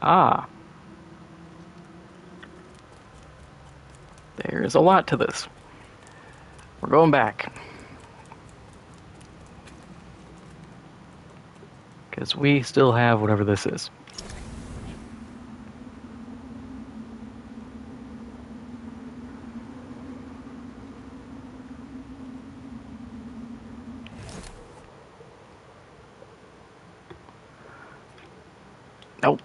Ah. There's a lot to this. We're going back. Because we still have whatever this is. Nope.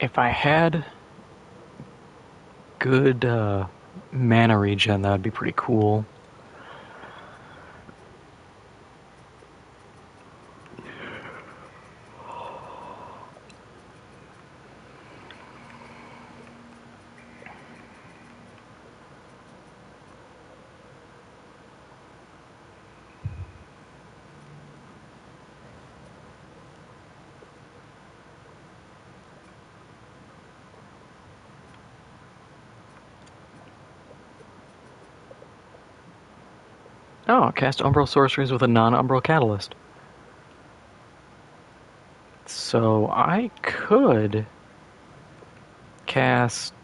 If I had good mana regen, that would be pretty cool. Oh, cast Umbral sorceries with a non-Umbral catalyst. So I could cast...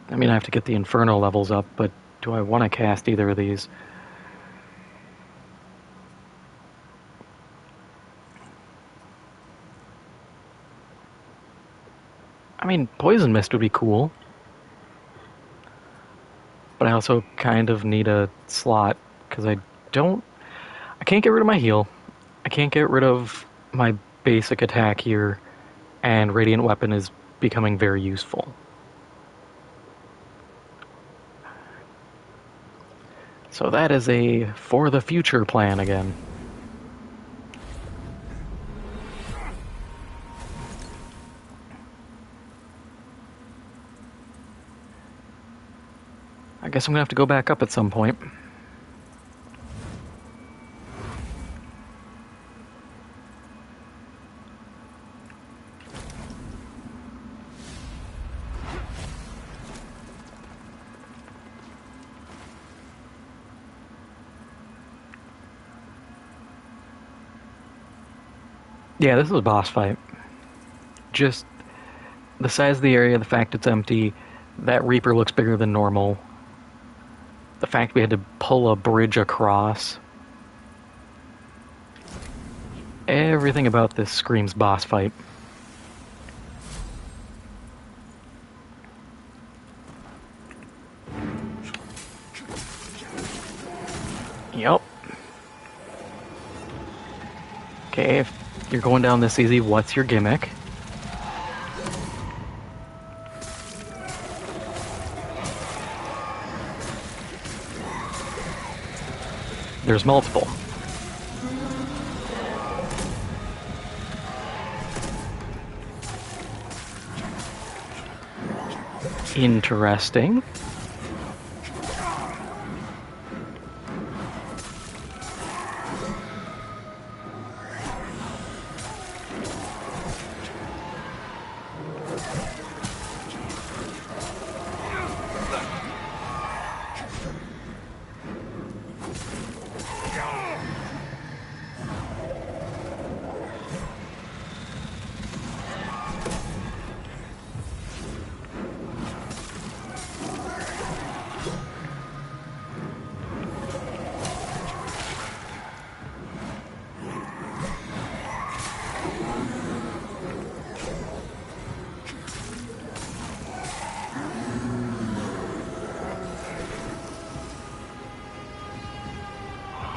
I mean, I have to get the Inferno levels up, but do I want to cast either of these? I mean, Poison Mist would be cool. But I also kind of need a slot, because I can't get rid of my heal. I can't get rid of my basic attack here, and Radiant Weapon is becoming very useful. So that is a for the future plan again. I guess I'm gonna have to go back up at some point. Yeah, this is a boss fight. Just the size of the area, the fact it's empty, that Reaper looks bigger than normal. The fact we had to pull a bridge across. Everything about this screams boss fight. Yep. Okay, if you're going down this easy, what's your gimmick? There's multiple. Interesting.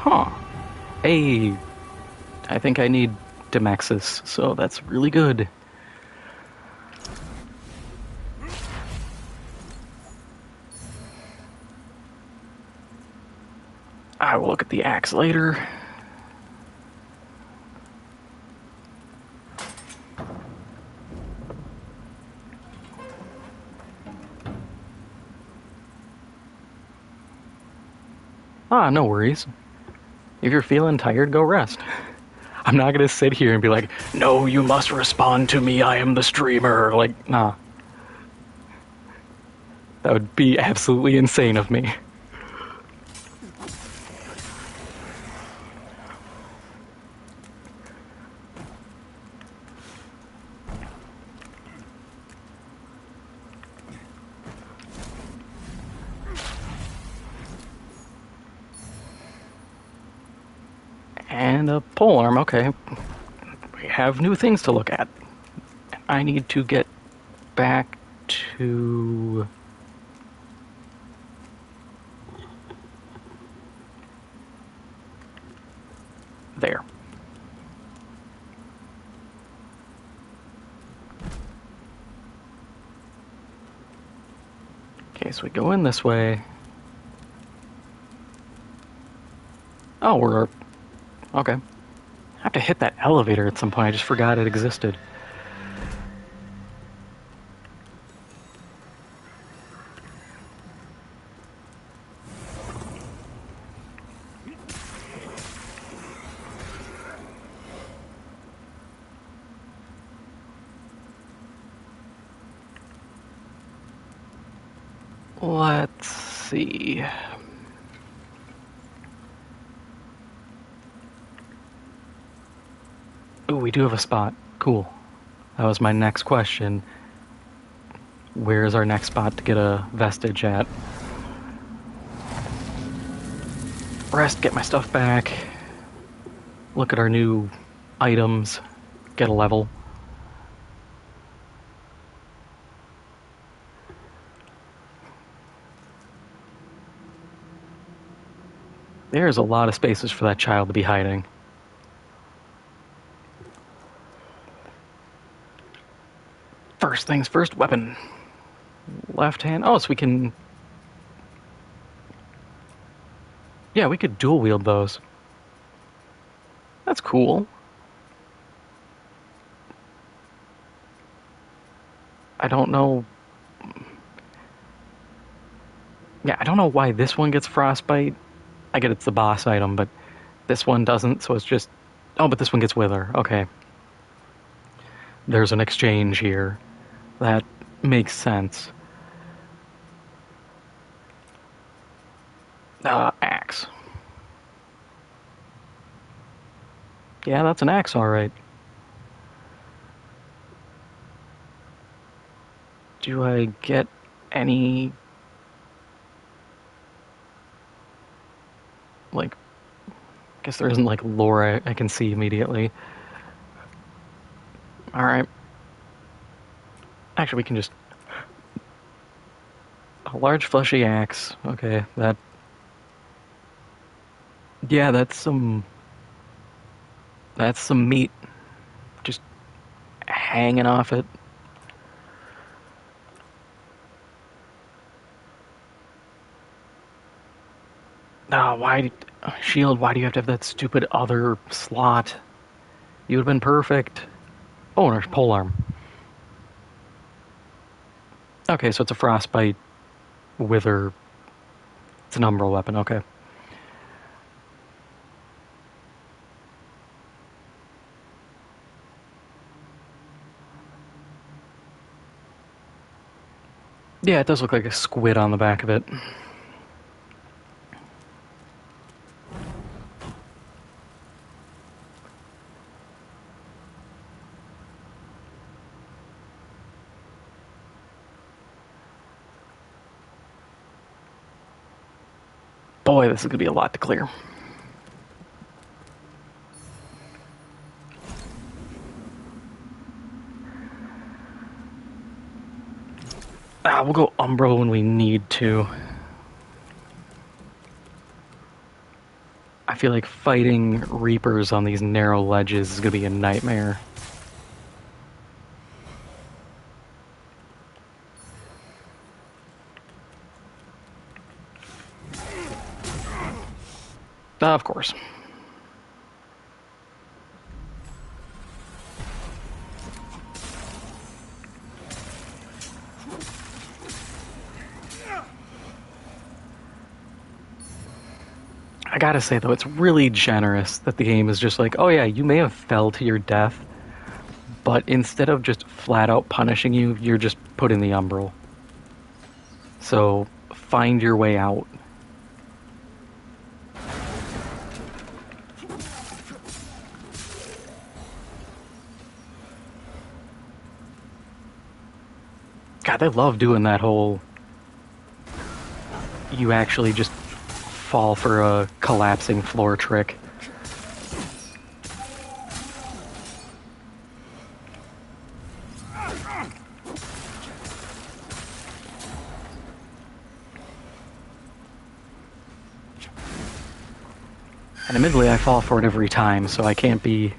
Huh. Hey, I think I need Demexis, so that's really good. I will look at the axe later. Ah, no worries. If you're feeling tired, go rest. I'm not gonna sit here and be like, no, you must respond to me, I am the streamer. Like, nah. That would be absolutely insane of me. And a polearm, okay. We have new things to look at. I need to get back to... there. Okay, so we go in this way. Oh, we're... okay. I have to hit that elevator at some point. I just forgot it existed. Let's see. Ooh, we do have a spot. Cool. That was my next question. Where is our next spot to get a vestige at? Rest, get my stuff back. Look at our new items. Get a level. There's a lot of spaces for that child to be hiding. First things first, weapon. Left hand. Oh, so we can... Yeah, we could dual wield those. That's cool. I don't know... Yeah, I don't know why this one gets frostbite. I get it's the boss item, but this one doesn't, so it's just... Oh, but this one gets wither. Okay. There's an exchange here. That makes sense. Axe. Yeah, that's an axe, alright. Do I get any... Like... I guess there isn't, like, lore I can see immediately. Alright. Actually, we can just... A large fleshy axe. Okay, that... Yeah, that's some meat. Just hanging off it. Why... Shield, why do you have to have that stupid other slot? You would have been perfect. Oh, and there's polearm. Okay, so it's a frostbite wither. It's an umbral weapon, okay. Yeah, it does look like a squid on the back of it. Boy, this is going to be a lot to clear. We'll go Umbro when we need to. I feel like fighting Reapers on these narrow ledges is going to be a nightmare. Of course. I gotta say, though, it's really generous that the game is just like, oh yeah, you may have fell to your death, but instead of just flat out punishing you, you're just put in the umbral. So, find your way out. God, they love doing that whole... You actually just fall for a collapsing floor trick. And admittedly, I fall for it every time, so I can't be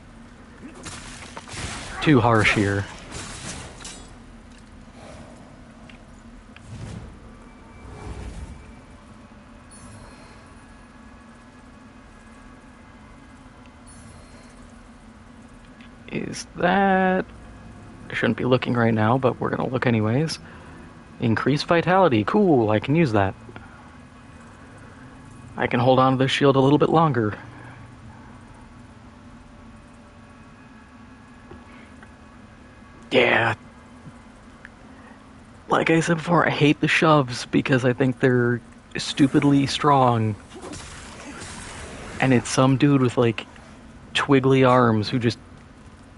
too harsh here. Is that... I shouldn't be looking right now, but we're gonna look anyways. Increase vitality. Cool, I can use that. I can hold on to this shield a little bit longer. Yeah. Like I said before, I hate the shoves because I think they're stupidly strong. And it's some dude with like twiggly arms who just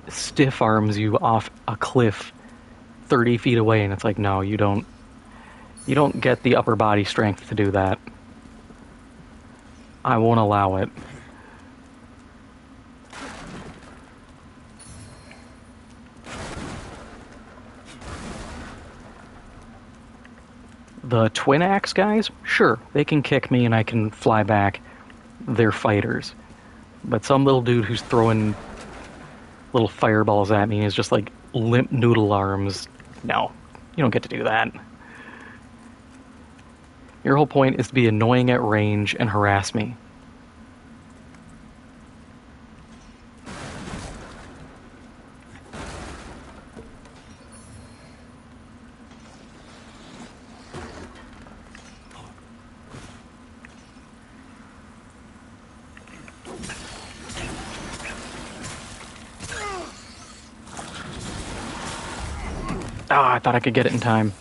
stiff arms you off a cliff 30 feet away, and it's like, no, you don't get the upper body strength to do that. I won't allow it. The twin axe guys, sure, they can kick me and I can fly back. They're fighters. But some little dude who's throwing little fireballs at me is just like limp noodle arms. No, you don't get to do that. Your whole point is to be annoying at range and harass me. Ah, I thought I could get it in time.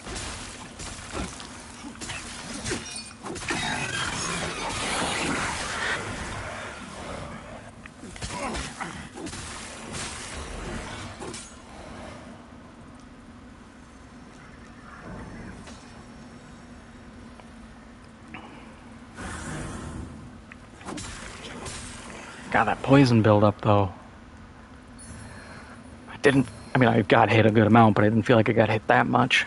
God, that poison buildup, though. I got hit a good amount, but I didn't feel like I got hit that much.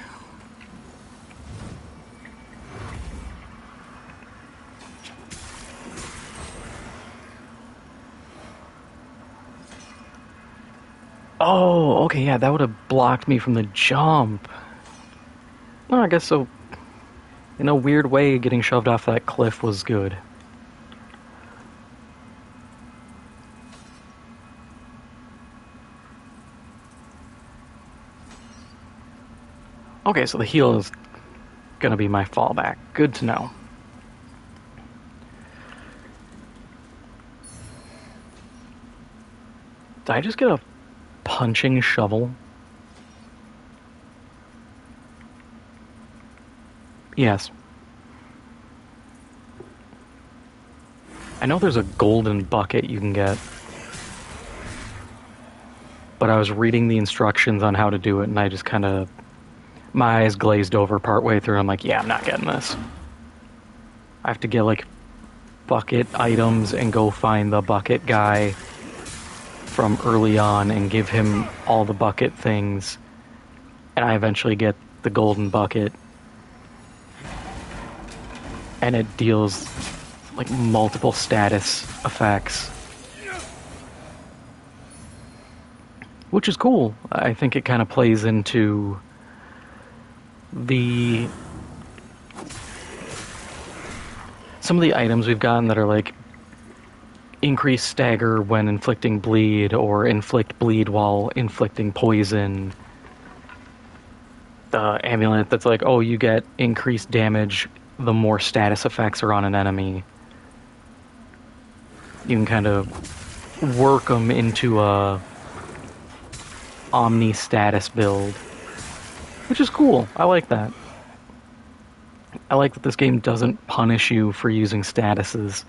Oh, okay, yeah, that would have blocked me from the jump. Well, I guess so. In a weird way, getting shoved off that cliff was good. Okay, so the heal is gonna be my fallback. Good to know. Did I just get a punching shovel? Yes. I know there's a golden bucket you can get. But I was reading the instructions on how to do it, and I just kind of... My eyes glazed over partway through. I'm like, yeah, I'm not getting this. I have to get, like, bucket items and go find the bucket guy from early on and give him all the bucket things. And I eventually get the golden bucket. And it deals, like, multiple status effects. Which is cool. I think it kind of plays into some of the items we've gotten that are like increase stagger when inflicting bleed, or inflict bleed while inflicting poison. The amulet that's like, oh, you get increased damage the more status effects are on an enemy. You can kind of work them into a omni status build, which is cool. I like that. I like that this game doesn't punish you for using statuses.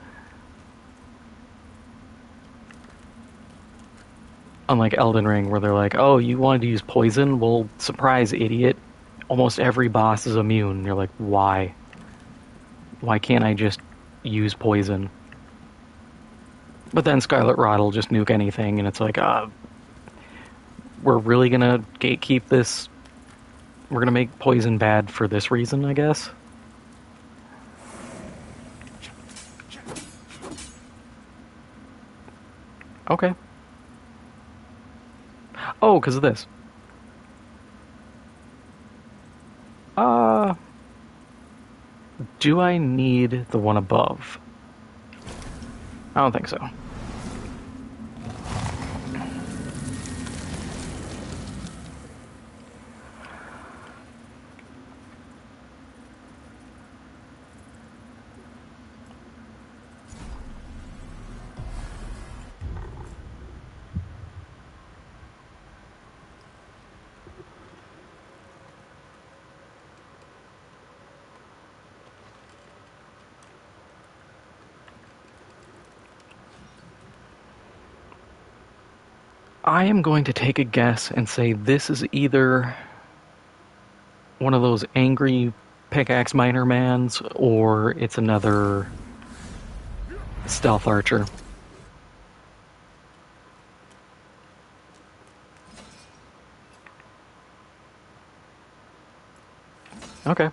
Unlike Elden Ring, where they're like, oh, you wanted to use poison? Well, surprise, idiot. Almost every boss is immune. You're like, why? Why can't I just use poison? But then Scarlet Rot will just nuke anything, and it's like, we're really gonna gatekeep this? We're gonna make poison bad for this reason, I guess? Okay. Oh, because of this. Do I need the one above? I don't think so. I am going to take a guess and say this is either one of those angry pickaxe miner mans, or it's another stealth archer. Okay.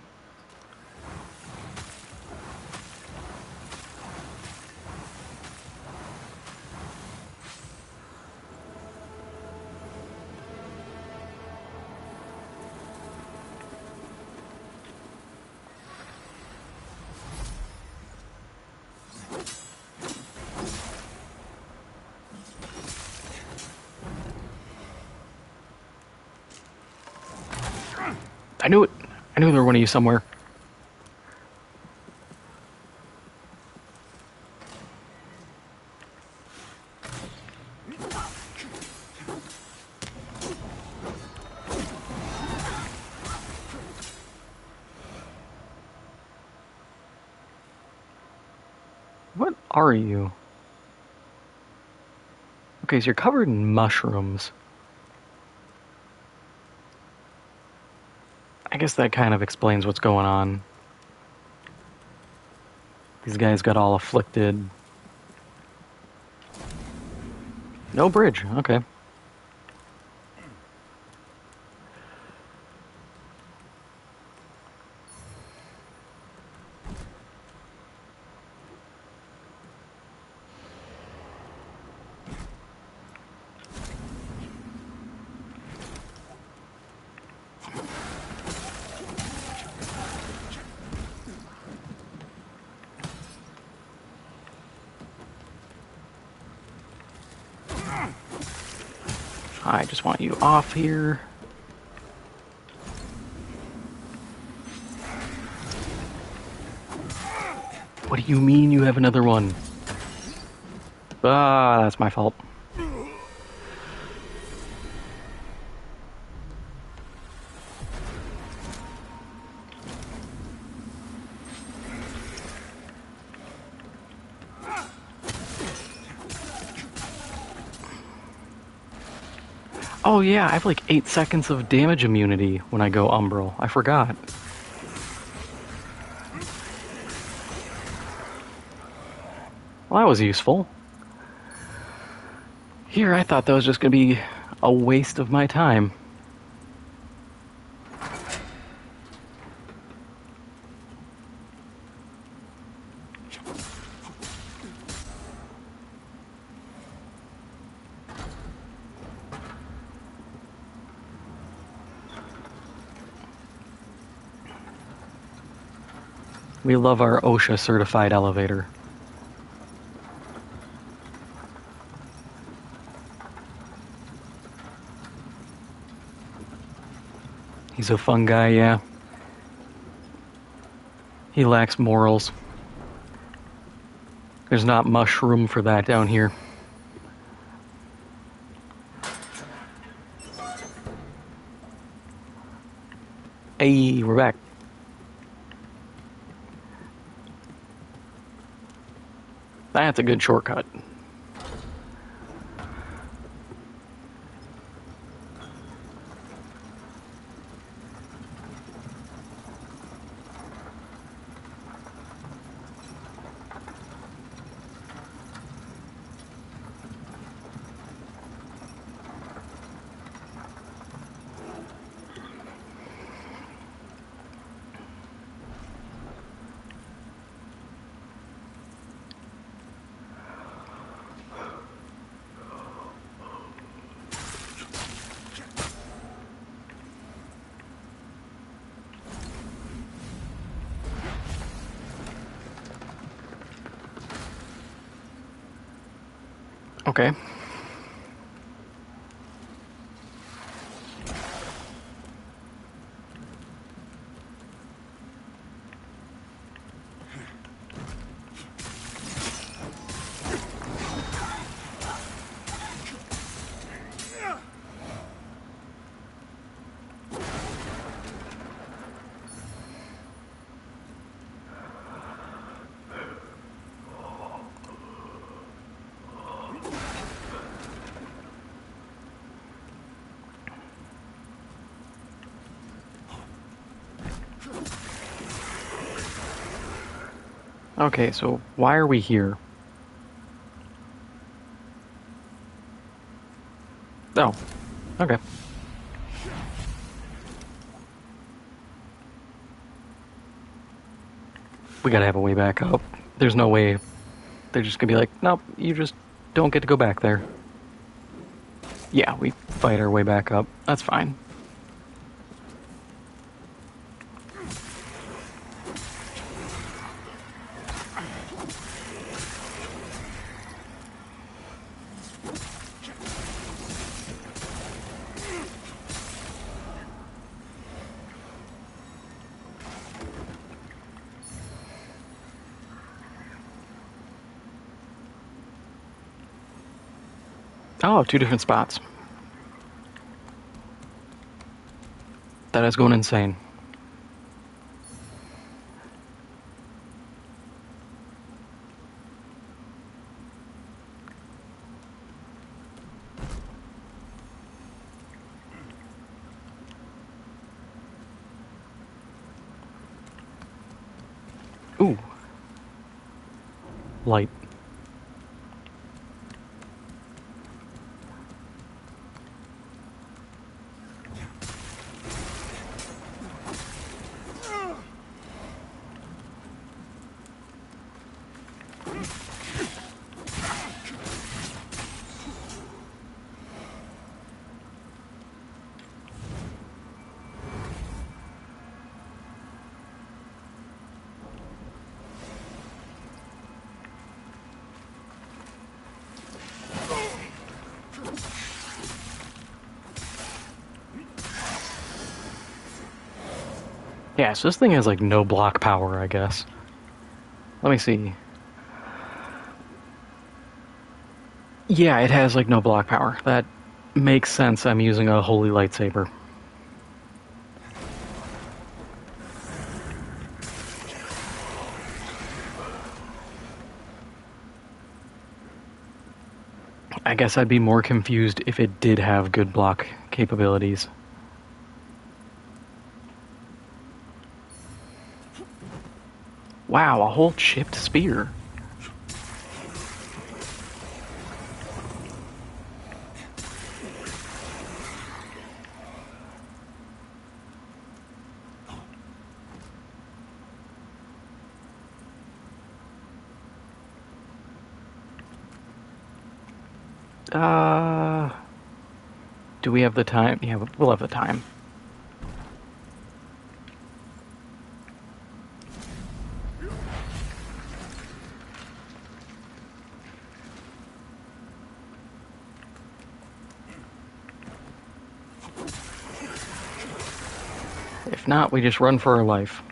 I knew it. I knew there were one of you somewhere. What are you? Okay, so you're covered in mushrooms. I guess that kind of explains what's going on. These guys got all afflicted. No bridge, okay. I just want you off here. What do you mean you have another one? Ah, that's my fault. Oh yeah, I have like 8 seconds of damage immunity when I go Umbral. I forgot. Well, that was useful. Here, I thought that was just going to be a waste of my time. We love our OSHA certified elevator. He's a fun guy, yeah. He lacks morals. There's not much room for that down here. Hey, we're back. That's a good shortcut. Okay. Okay, so why are we here? Oh, okay. We gotta have a way back up. There's no way they're just gonna be like, nope, you just don't get to go back there. Yeah, we fight our way back up. That's fine. Oh, two different spots. That is going insane. Ooh. Light. Yeah, so this thing has like no block power, I guess. Let me see. Yeah, it has like no block power. That makes sense. I'm using a holy lightsaber. I guess I'd be more confused if it did have good block capabilities. Wow, a whole chipped spear. Do we have the time? Yeah, we'll have the time. If not, we just run for our life.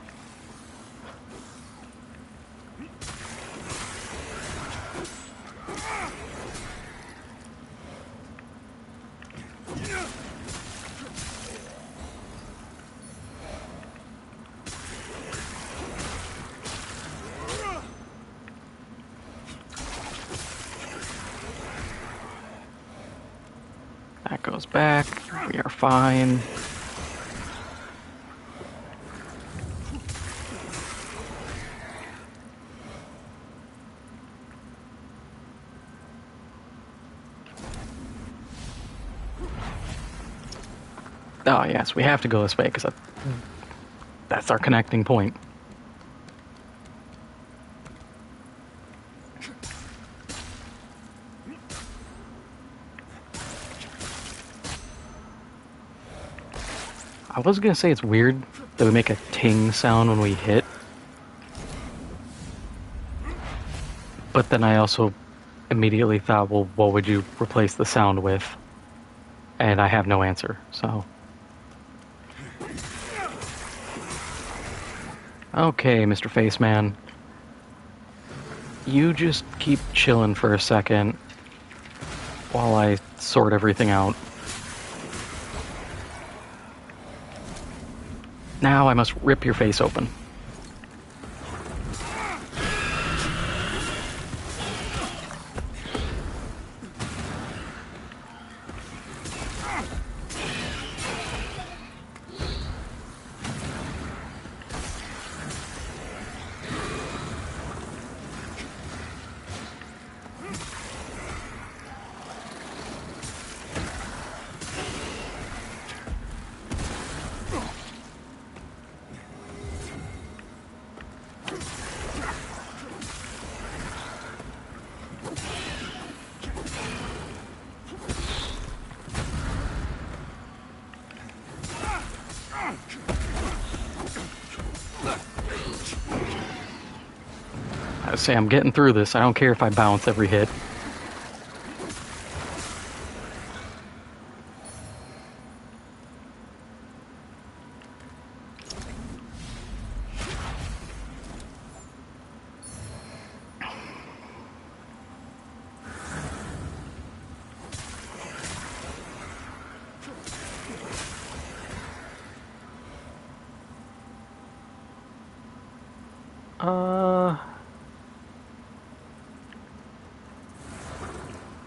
That goes back. We are fine. Oh, yes, we have to go this way because that's our connecting point. I was gonna say it's weird that we make a ting sound when we hit, but then I also immediately thought, well, what would you replace the sound with? And I have no answer, so. Okay, Mr. Faceman. You just keep chilling for a second while I sort everything out. Now I must rip your face open. I say I'm getting through this. I don't care if I bounce every hit.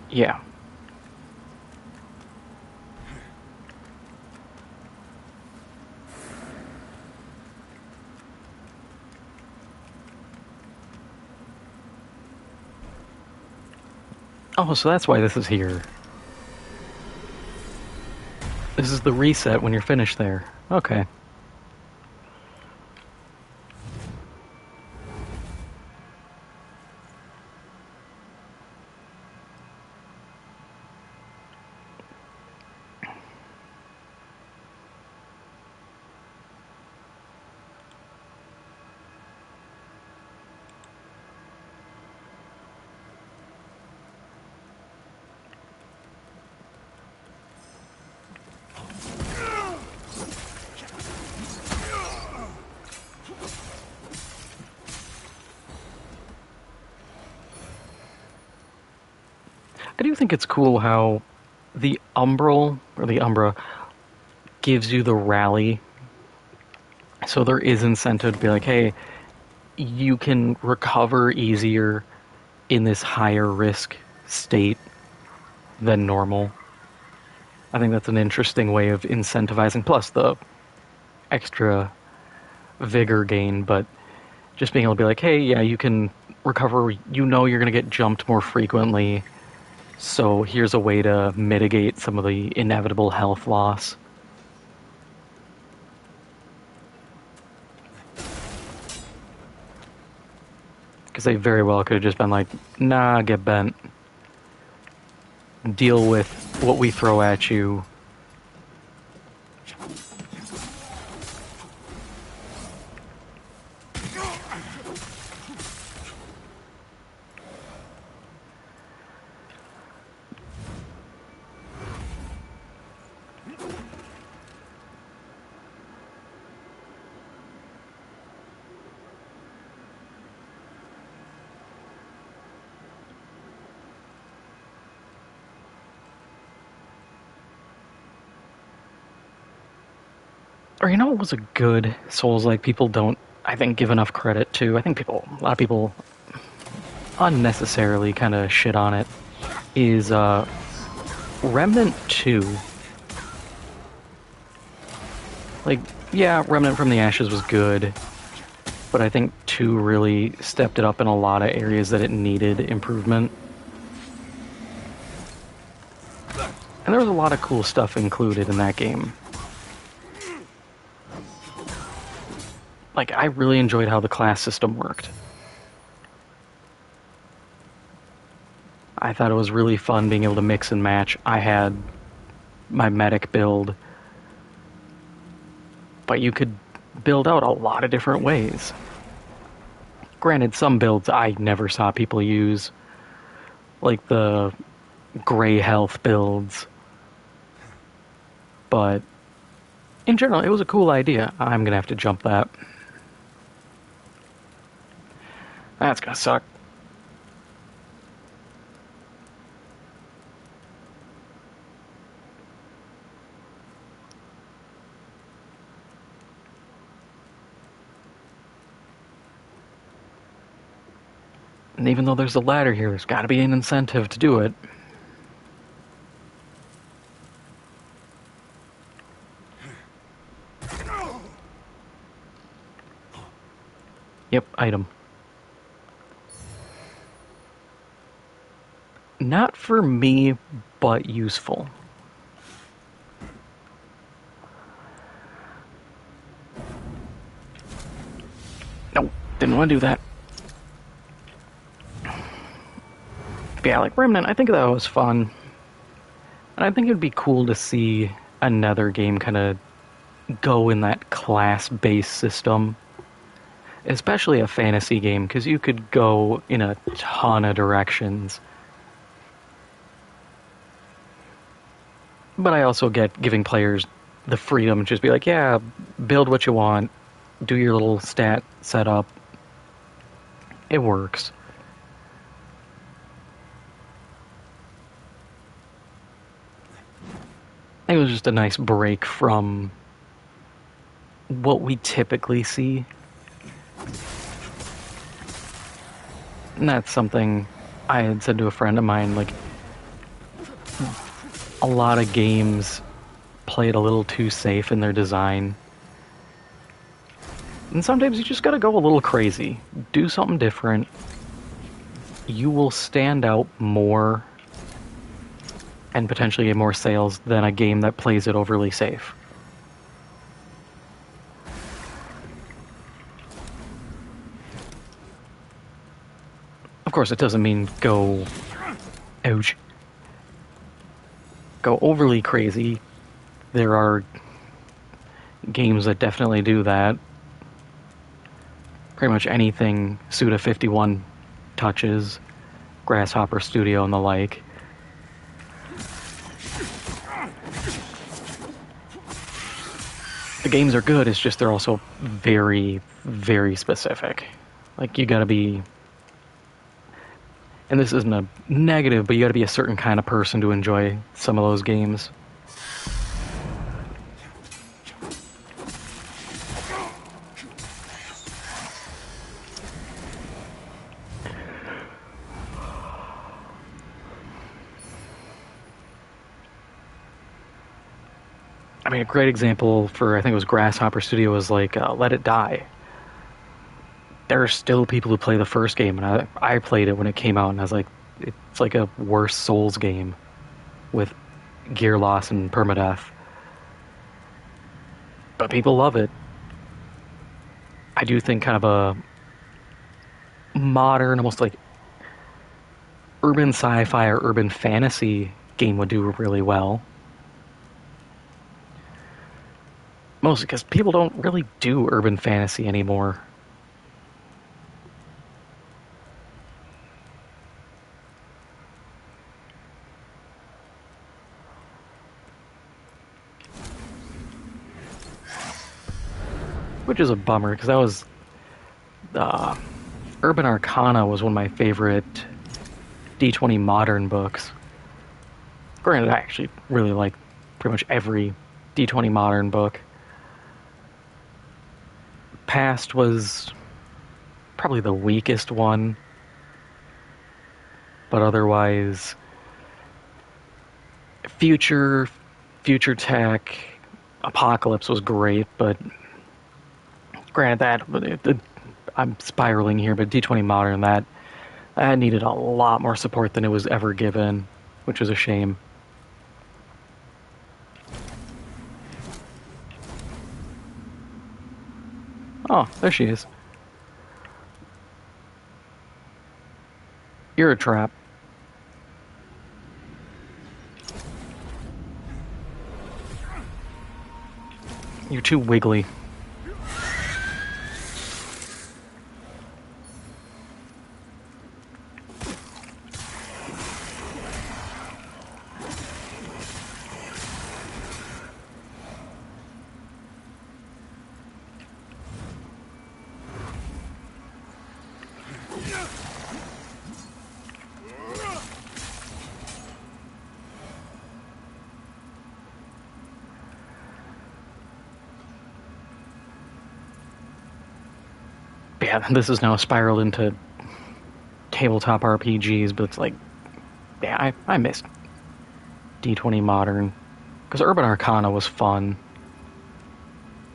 Yeah. Oh, so that's why this is here. This is the reset when you're finished there. Okay. I do think it's cool how the Umbral, or the Umbra, gives you the rally. So there is incentive to be like, hey, you can recover easier in this higher risk state than normal. I think that's an interesting way of incentivizing, plus the extra vigor gain, but just being able to be like, hey, yeah, you can recover, you know you're going to get jumped more frequently, so here's a way to mitigate some of the inevitable health loss. Because they very well could have just been like, nah, get bent. Deal with what we throw at you. Or you know what was a good Souls-like people don't, I think, give enough credit to? I think a lot of people unnecessarily kind of shit on it, is Remnant 2. Like, yeah, Remnant from the Ashes was good, but I think 2 really stepped it up in a lot of areas that it needed improvement. And there was a lot of cool stuff included in that game. Like, I really enjoyed how the class system worked. I thought it was really fun being able to mix and match. I had my medic build, but you could build out a lot of different ways. Granted, some builds I never saw people use, like the gray health builds, but in general, it was a cool idea. I'm gonna have to jump that. That's gonna suck. And even though there's a ladder here, there's gotta be an incentive to do it. Yep, item. Not for me, but useful. Nope, didn't want to do that. But yeah, like Remnant, I think that was fun. And I think it'd be cool to see another game kind of go in that class-based system, especially a fantasy game, because you could go in a ton of directions. But I also get giving players the freedom to just be like, yeah, build what you want, do your little stat setup. It works. It was just a nice break from what we typically see. And that's something I had said to a friend of mine, like, a lot of games play it a little too safe in their design. And sometimes you just gotta go a little crazy. Do something different. You will stand out more and potentially get more sales than a game that plays it overly safe. Of course, it doesn't mean go... ouch. Go overly crazy. There are games that definitely do that. Pretty much anything Suda 51 touches, Grasshopper Studio and the like. The games are good, it's just they're also very, very specific. Like, you gotta be... And this isn't a negative, but you gotta be a certain kind of person to enjoy some of those games. I mean, a great example for, I think it was Grasshopper Studio, was like Let It Die. There are still people who play the first game, and I played it when it came out, and I was like, it's like a worse Souls game with gear loss and permadeath. But people love it. I do think kind of a modern, almost like urban sci-fi or urban fantasy game would do really well. Mostly because people don't really do urban fantasy anymore. Which is a bummer, because that was... Urban Arcana was one of my favorite D20 Modern books. Granted, I actually really like pretty much every D20 Modern book. Past was probably the weakest one, but otherwise Future Tech, Apocalypse was great, but granted that I'm spiraling here, but D20 Modern, that needed a lot more support than it was ever given, which was a shame. Oh, there she is. You're a trap. You're too wiggly. Yeah, this is now spiraled into tabletop RPGs, but it's like, yeah, I missed D20 Modern. Because Urban Arcana was fun.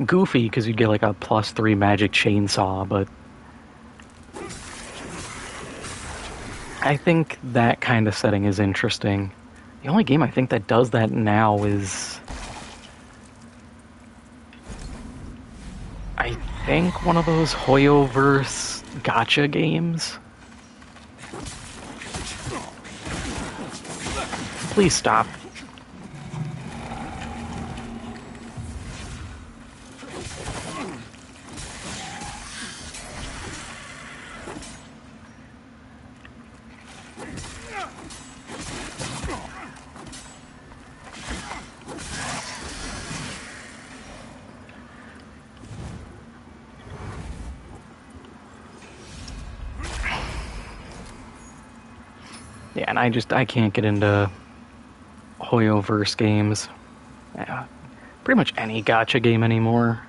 Goofy, because you'd get like a +3 magic chainsaw, but I think that kind of setting is interesting. The only game I think that does that now is... I think one of those Hoyoverse gacha games. Please stop. Yeah, and I can't get into Hoyoverse games. Yeah, pretty much any gacha game anymore.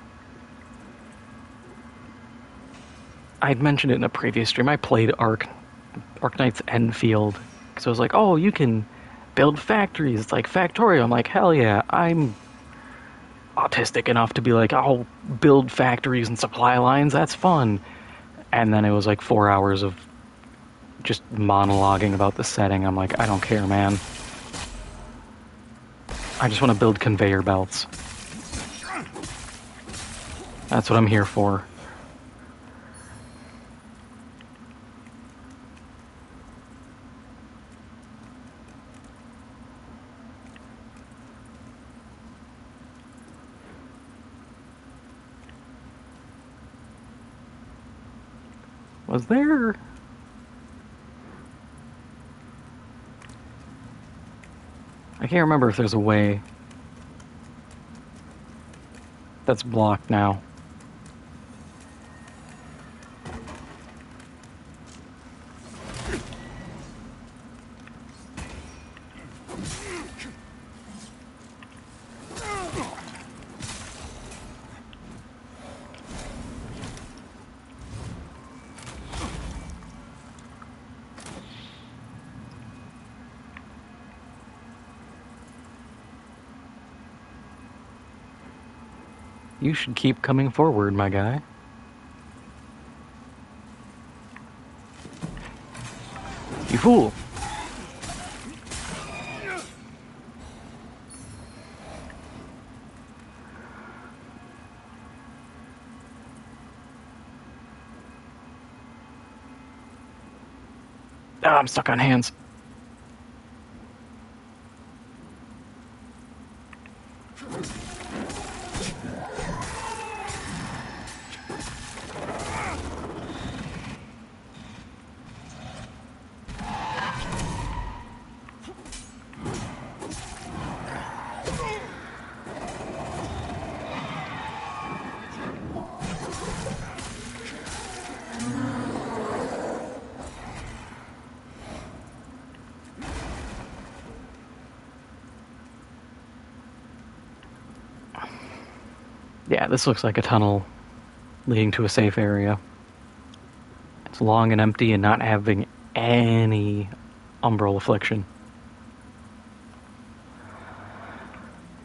I'd mentioned it in a previous stream. I played Arknight's Enfield because I was like, oh, you can build factories. It's like Factorio. I'm like, hell yeah, I'm autistic enough to be like, I'll build factories and supply lines. That's fun. And then it was like 4 hours of just monologuing about the setting. I'm like, I don't care, man. I just want to build conveyor belts. That's what I'm here for. Was there... I can't remember if there's a way that's blocked now. You should keep coming forward, my guy. You fool! Ah, I'm stuck on hands. Yeah, this looks like a tunnel leading to a safe area. It's long and empty and not having any umbral affliction.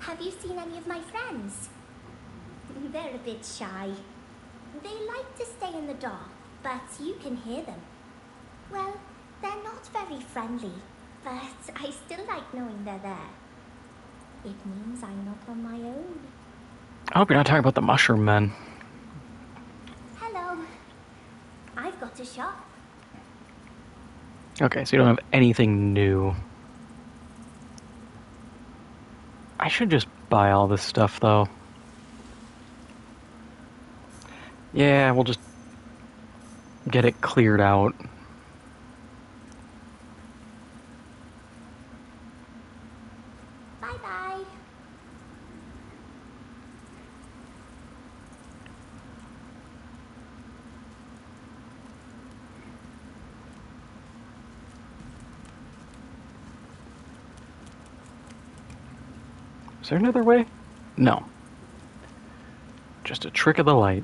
Have you seen any of my friends? They're a bit shy. They like to stay in the dark, but you can hear them. Well, they're not very friendly, but I still like knowing they're there. It means I'm not on my own. I hope you're not talking about the mushroom men. Hello. I've got a shop. Okay, so you don't have anything new. I should just buy all this stuff, though. Yeah, we'll just get it cleared out. Bye-bye. Is there another way? No. Just a trick of the light.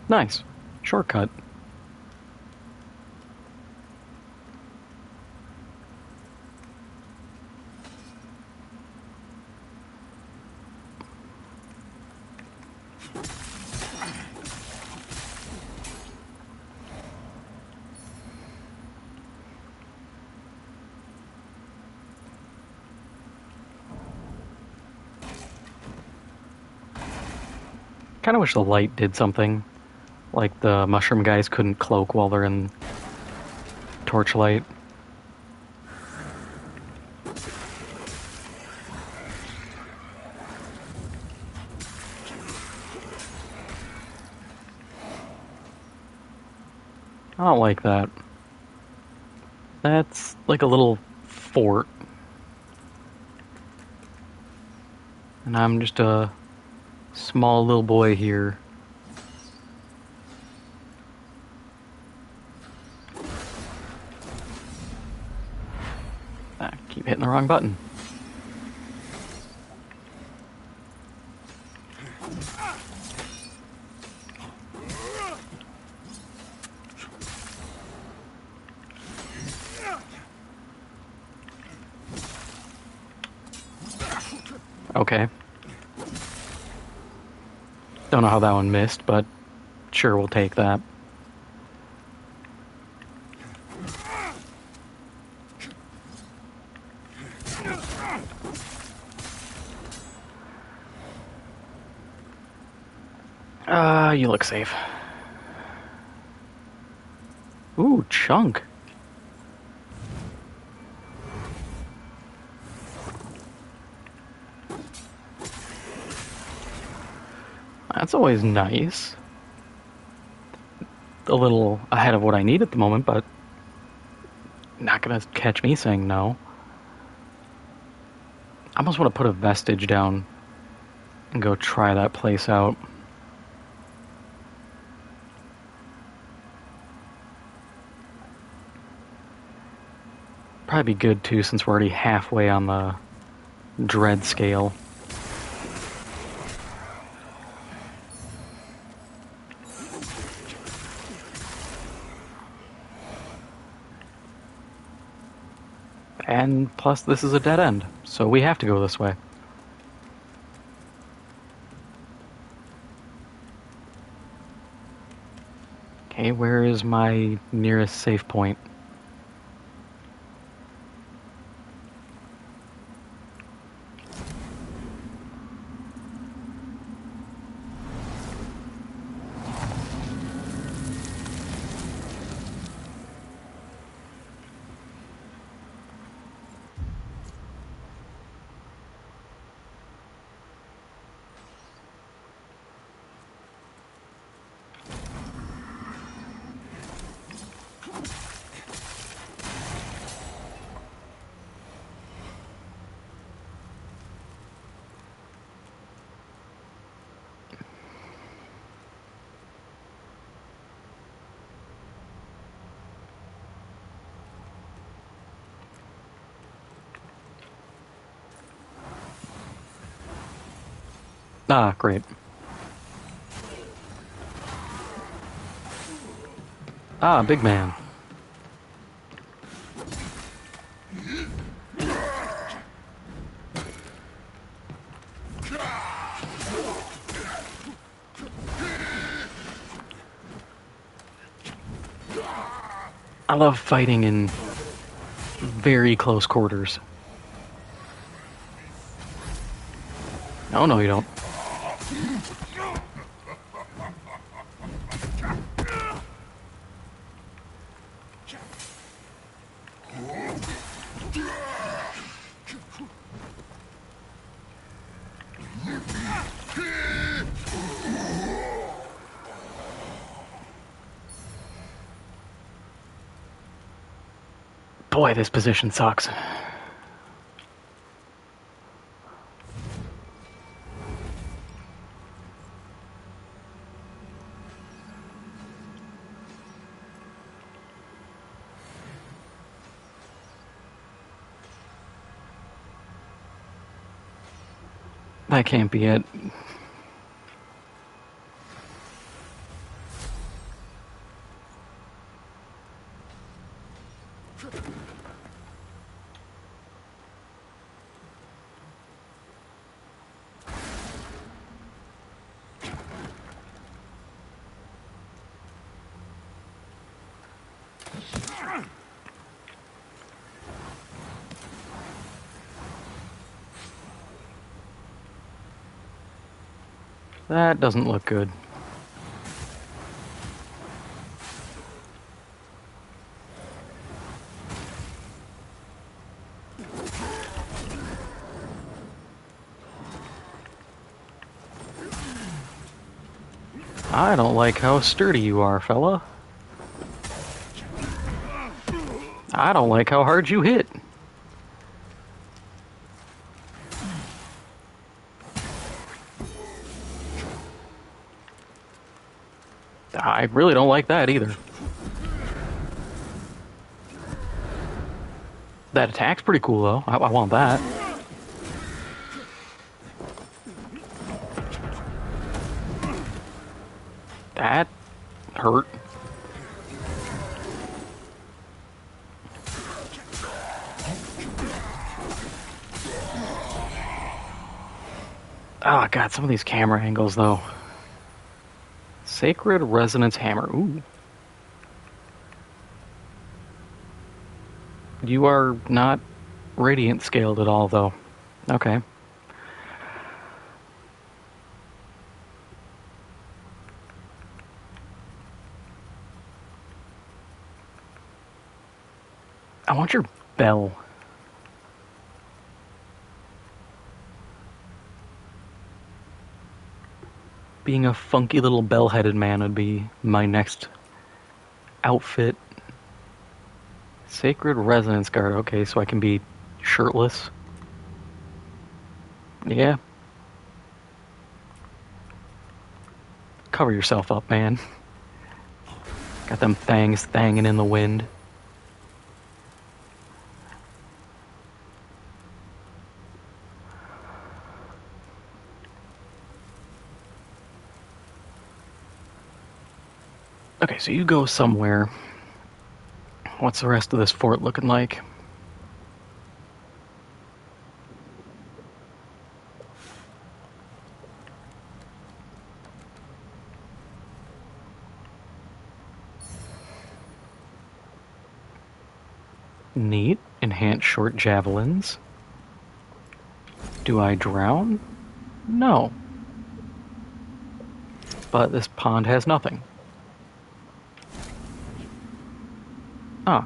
Nice. Shortcut. Kind of wish the light did something. Like the mushroom guys couldn't cloak while they're in torchlight. I don't like that. That's like a little fort. And I'm just a small little boy here. I keep hitting the wrong button. Okay. Don't know how that one missed, but sure, we'll take that. You look safe. Ooh, chunk. That's always nice. A little ahead of what I need at the moment, but not gonna catch me saying no. I almost want to put a vestige down and go try that place out. Probably be good too, since we're already halfway on the dread scale. And plus, this is a dead end, so we have to go this way. Okay, where is my nearest safe point? Ah, great. Ah, big man. I love fighting in very close quarters. Oh, no, you don't. Boy, this position sucks. That can't be it. That doesn't look good. I don't like how sturdy you are, fella. I don't like how hard you hit. I really don't like that either. That attack's pretty cool, though. I want that. That hurt. Oh, God, some of these camera angles, though. Sacred Resonance Hammer. Ooh. You are not radiant scaled at all, though. Okay. I want your bell. Being a funky little bell-headed man would be my next outfit. Sacred Resonance Guard. Okay, so I can be shirtless. Yeah. Cover yourself up, man. Got them fangs thanging in the wind. Okay, so you go somewhere. What's the rest of this fort looking like? Neat. Enhanced short javelins. Do I drown? No. But this pond has nothing. Ah.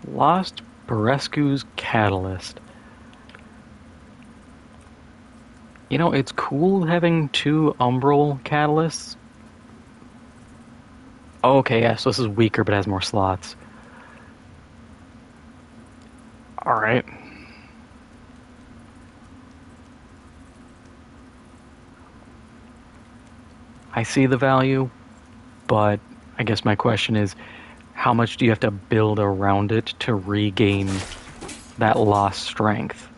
Lost Berescu's Catalyst. You know, it's cool having 2 Umbral Catalysts. Oh, okay, yeah, so this is weaker but has more slots. Alright. I see the value, but I guess my question is, how much do you have to build around it to regain that lost strength?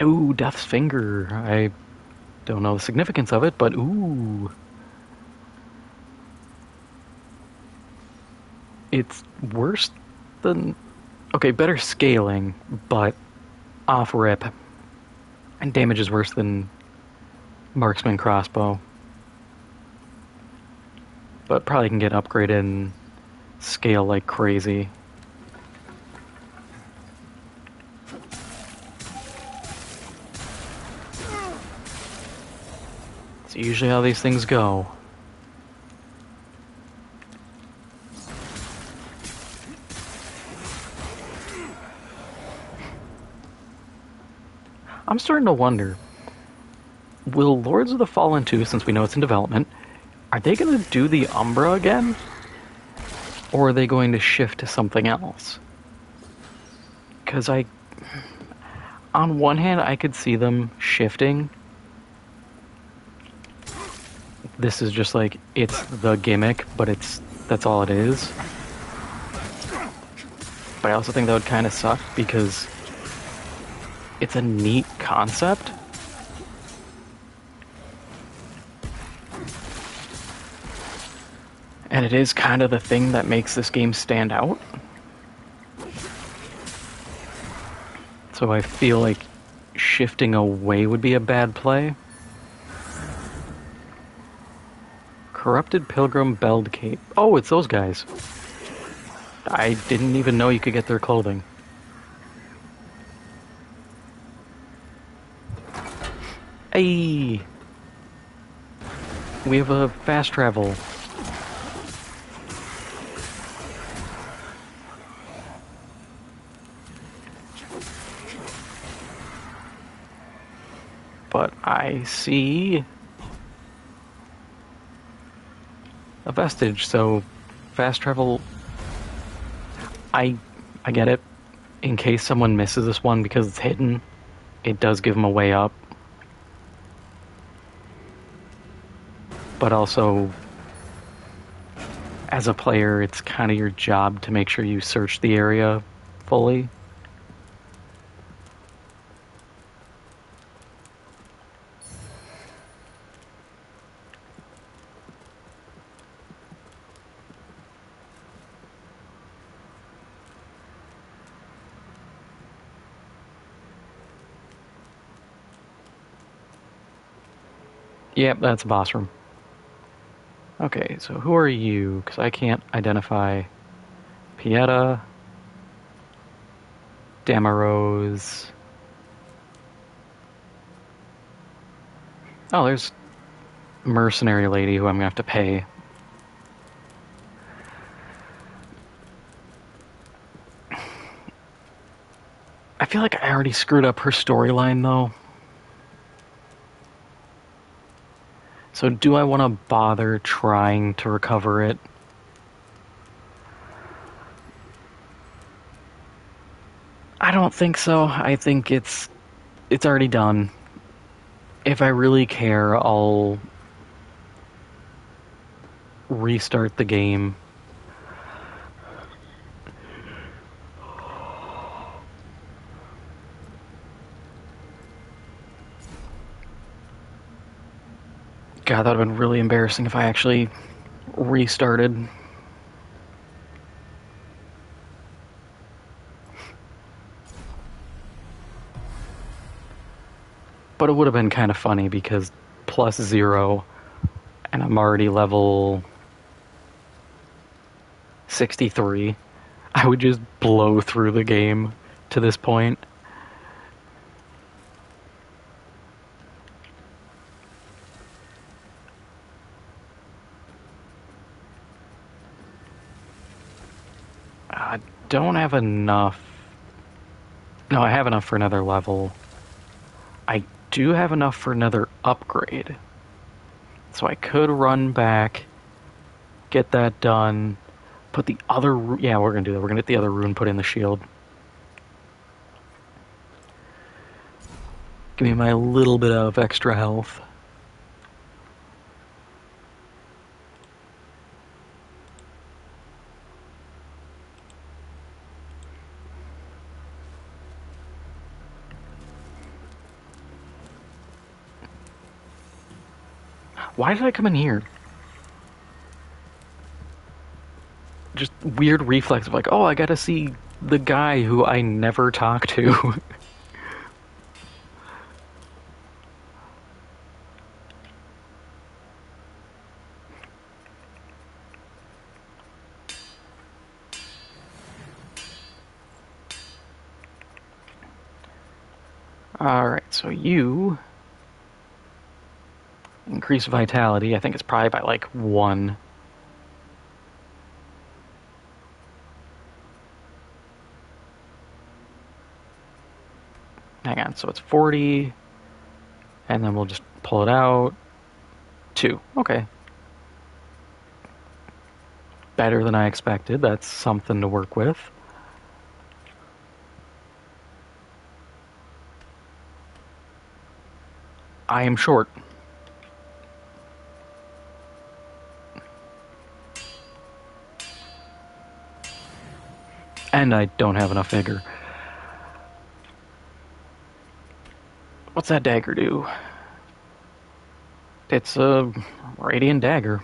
Ooh, Death's Finger. I don't know the significance of it, but ooh. It's worse than... Okay, better scaling, but off rip. And damage is worse than Marksman Crossbow. But probably can get upgraded and scale like crazy. It's usually how these things go. I'm starting to wonder, will Lords of the Fallen 2, since we know it's in development, are they going to do the Umbra again? Or are they going to shift to something else? Because on one hand, I could see them shifting. This is just like, it's the gimmick, but that's all it is. But I also think that would kind of suck, because it's a neat concept. And it is kind of the thing that makes this game stand out. So I feel like shifting away would be a bad play. Corrupted Pilgrim Beld Cape. Oh, it's those guys. I didn't even know you could get their clothing. Hey! We have a fast travel. But I see a vestige, so fast travel. I get it. In case someone misses this one because it's hidden, it does give them a way up. But also, as a player, it's kind of your job to make sure you search the area fully. Yep, that's a boss room. Okay, so who are you? Because I can't identify Pieta, Damarose. Oh, there's a mercenary lady who I'm gonna have to pay. I feel like I already screwed up her storyline though. So do I want to bother trying to recover it? I don't think so. I think it's already done. If I really care, I'll restart the game. God, that would have been really embarrassing if I actually restarted. But it would have been kind of funny because +0 and I'm already level 63. I would just blow through the game to this point. I don't have enough. No, I have enough for another level. I do have enough for another upgrade. So I could run back, get that done, put the other... Yeah, we're going to do that. We're going to get the other rune put in the shield. Give me my little bit of extra health. Why did I come in here? Just weird reflex of like, oh, I gotta see the guy who I never talk to. Alright, so you increase vitality. I think it's probably by like 1. Hang on, so it's 40, and then we'll just pull it out. 2. Okay. Better than I expected. That's something to work with. I am short. And I don't have enough vigor. What's that dagger do? It's a radiant dagger.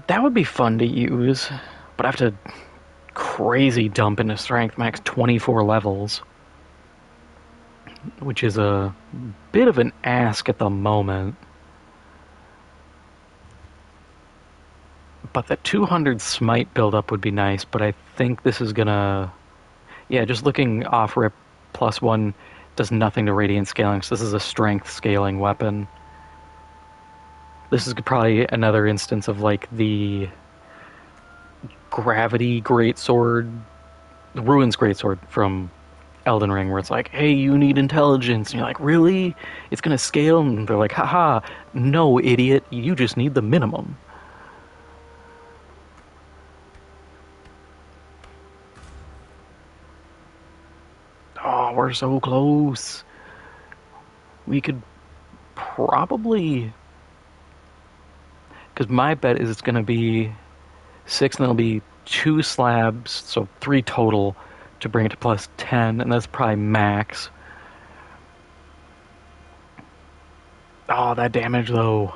That would be fun to use, but I have to crazy dump into strength max 24 levels, which is a bit of an ask at the moment. But that 200 smite buildup would be nice, but I think this is gonna... Yeah, just looking off rip, +1 does nothing to radiant scaling, so this is a strength scaling weapon. This is probably another instance of like the gravity greatsword, the ruins greatsword from Elden Ring, where it's like, hey, you need intelligence, and you're like, really? It's gonna scale? And they're like, haha, no, idiot, you just need the minimum. Oh, we're so close. We could probably... Because my bet is it's going to be 6, and then it'll be 2 slabs, so 3 total, to bring it to +10, and that's probably max. Oh, that damage, though.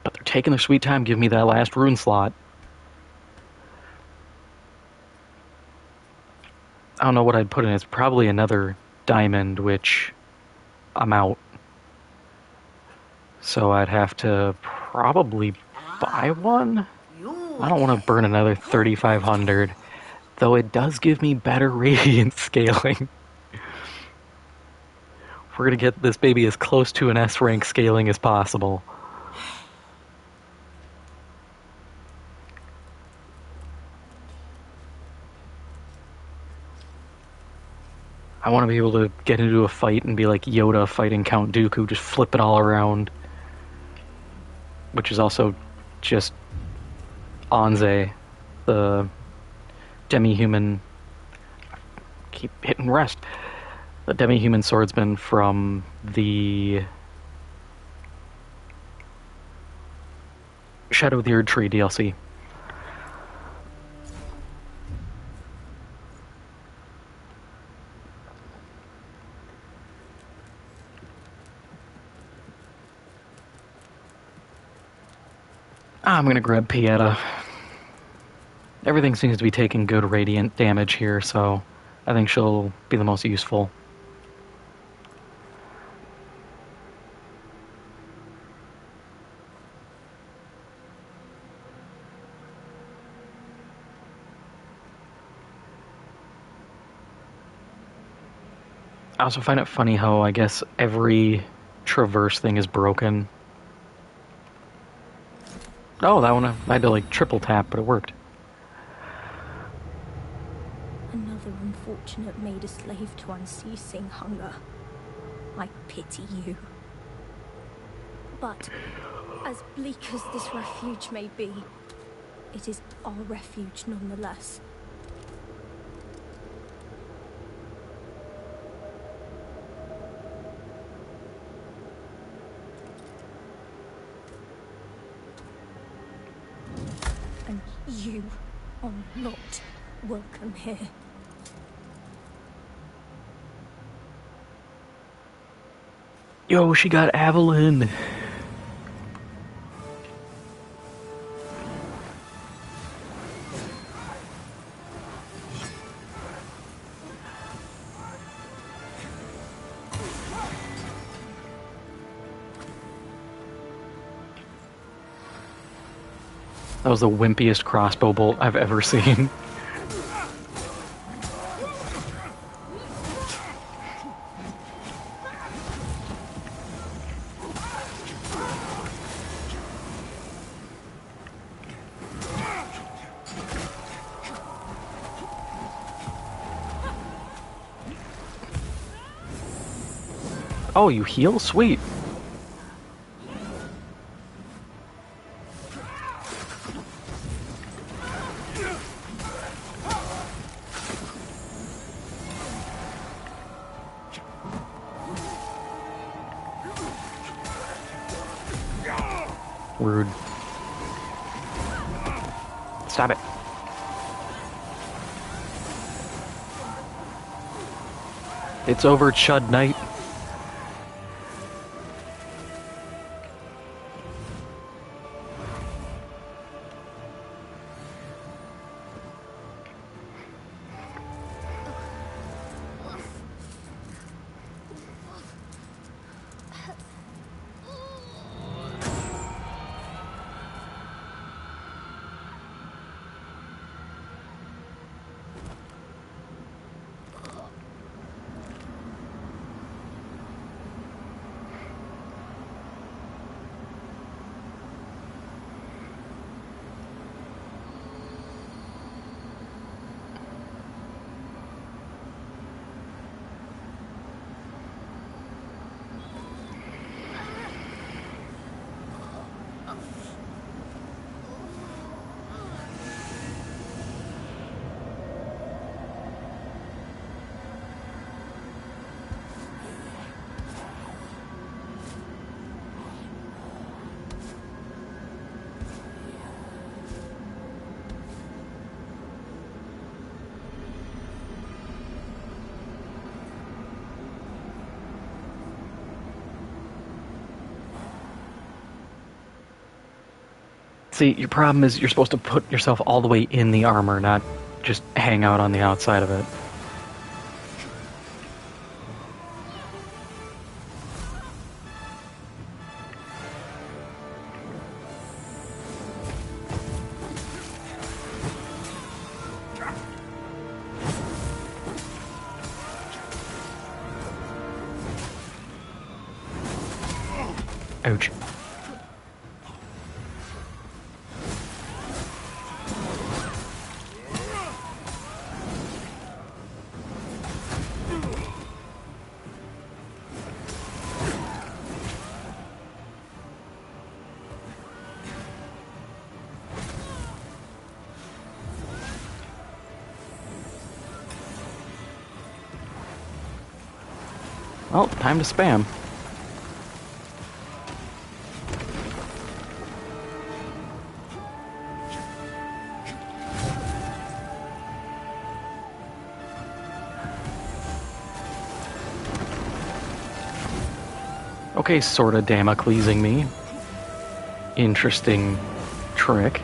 But they're taking their sweet time giving me that last rune slot. I don't know what I'd put in. It's probably another diamond, which I'm out. So I'd have to probably buy one? I don't want to burn another 3,500, though it does give me better radiant scaling. We're going to get this baby as close to an S rank scaling as possible. I want to be able to get into a fight and be like Yoda fighting Count Dooku, just flip it all around. Which is also just Anze, the demi-human... Keep hitting rest. The demi-human swordsman from the Shadow of the Erd Tree DLC. I'm gonna grab Pieta. Everything seems to be taking good radiant damage here, so I think she'll be the most useful. I also find it funny how I guess every traverse thing is broken. Oh, that one I had to like triple tap, but it worked. Another unfortunate made a slave to unceasing hunger. I pity you. But as bleak as this refuge may be, it is our refuge nonetheless. And you are not welcome here. Yo, she got Avalyn. That was the wimpiest crossbow bolt I've ever seen. Oh, you heal? Sweet. Rude. Stop it. It's over, Chud Knight. See, your problem is you're supposed to put yourself all the way in the armor, not just hang out on the outside of it. Ouch. Well, time to spam. Okay, sorta Damoclesing me. Interesting trick.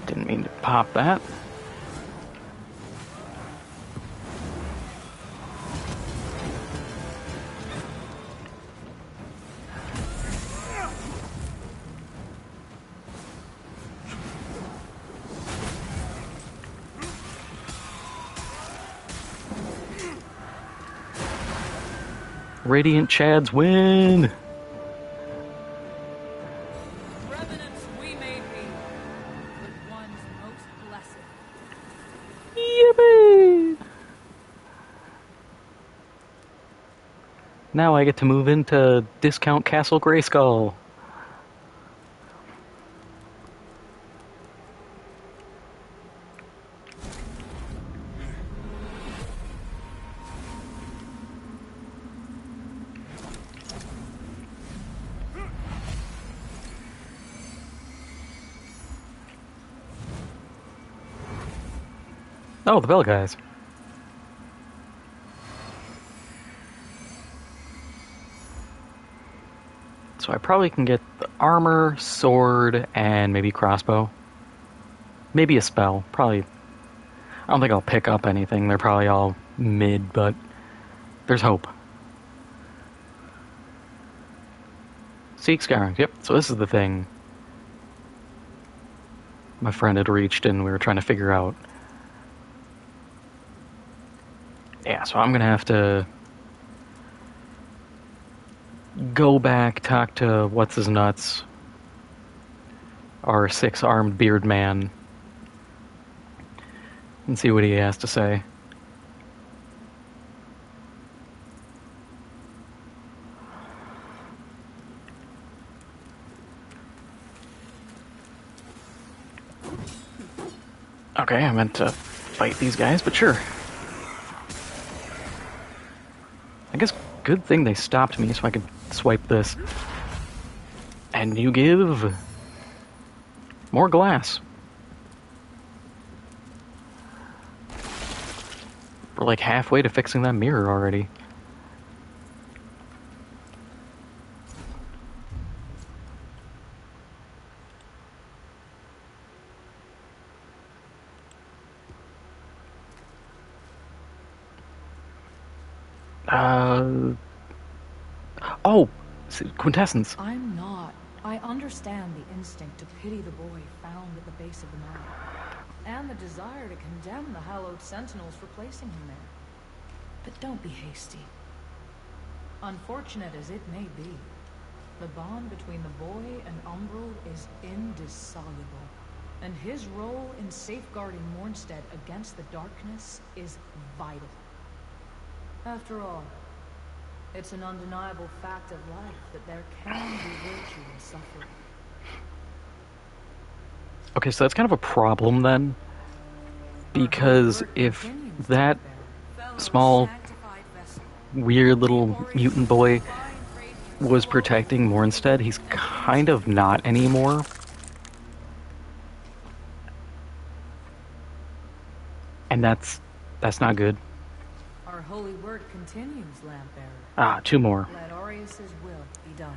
Didn't mean to pop that. Radiant Chads win! Revenants we may be, but one's most blessed. Yippee! Now I get to move into Discount Castle Grayskull. Oh, the bell guys. So I probably can get the armor, sword, and maybe crossbow. Maybe a spell. Probably. I don't think I'll pick up anything. They're probably all mid, but there's hope. Seek Skyrim. Yep, so this is the thing my friend had reached and we were trying to figure out. Yeah, so I'm gonna have to go back, talk to what's-his-nuts, our six-armed beard man, and see what he has to say. Okay, I meant to fight these guys, but sure. I guess good thing they stopped me so I could swipe this. And you give more glass. We're like halfway to fixing that mirror already. Oh, quintessence. I'm not. I understand the instinct to pity the boy found at the base of the mountain, and the desire to condemn the hallowed sentinels for placing him there. But don't be hasty. Unfortunate as it may be, the bond between the boy and Umbral is indissoluble, and his role in safeguarding Mornstead against the darkness is vital. After all, it's an undeniable fact of life that there can be virtue in suffering. Okay, so that's kind of a problem then. Because if that small, weird little mutant boy was protecting Mornstead, he's kind of not anymore. And that's not good. Our holy word continues, Lampbearer. Ah, 2 more. Let Aureus's will be done.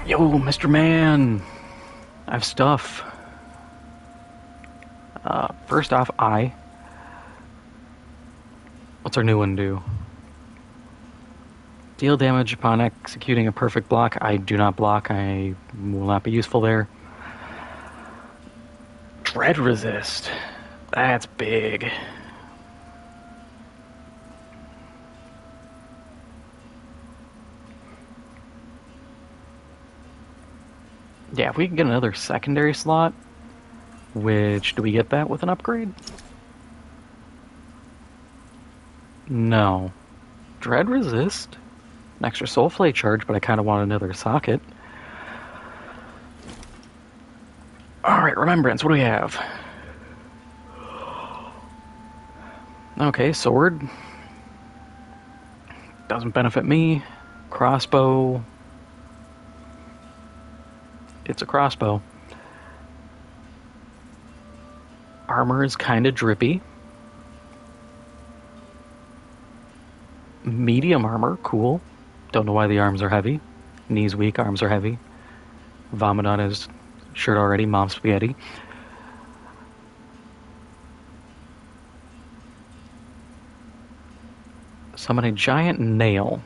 Yo, Mr. Man! I have stuff. First off, what's our new one do? Deal damage upon executing a perfect block. I do not block. I will not be useful there. Dread resist. That's big. Yeah, if we can get another secondary slot, which, do we get that with an upgrade? No. Dread resist? An extra soul flay charge, but I kind of want another socket. Alright, remembrance, what do we have? Okay, sword. Doesn't benefit me. Crossbow. It's a crossbow. Armor is kind of drippy. Medium armor, cool. Don't know why the arms are heavy. Knees weak, arms are heavy. Vomit on his shirt already, mom spaghetti. Summon a giant nail.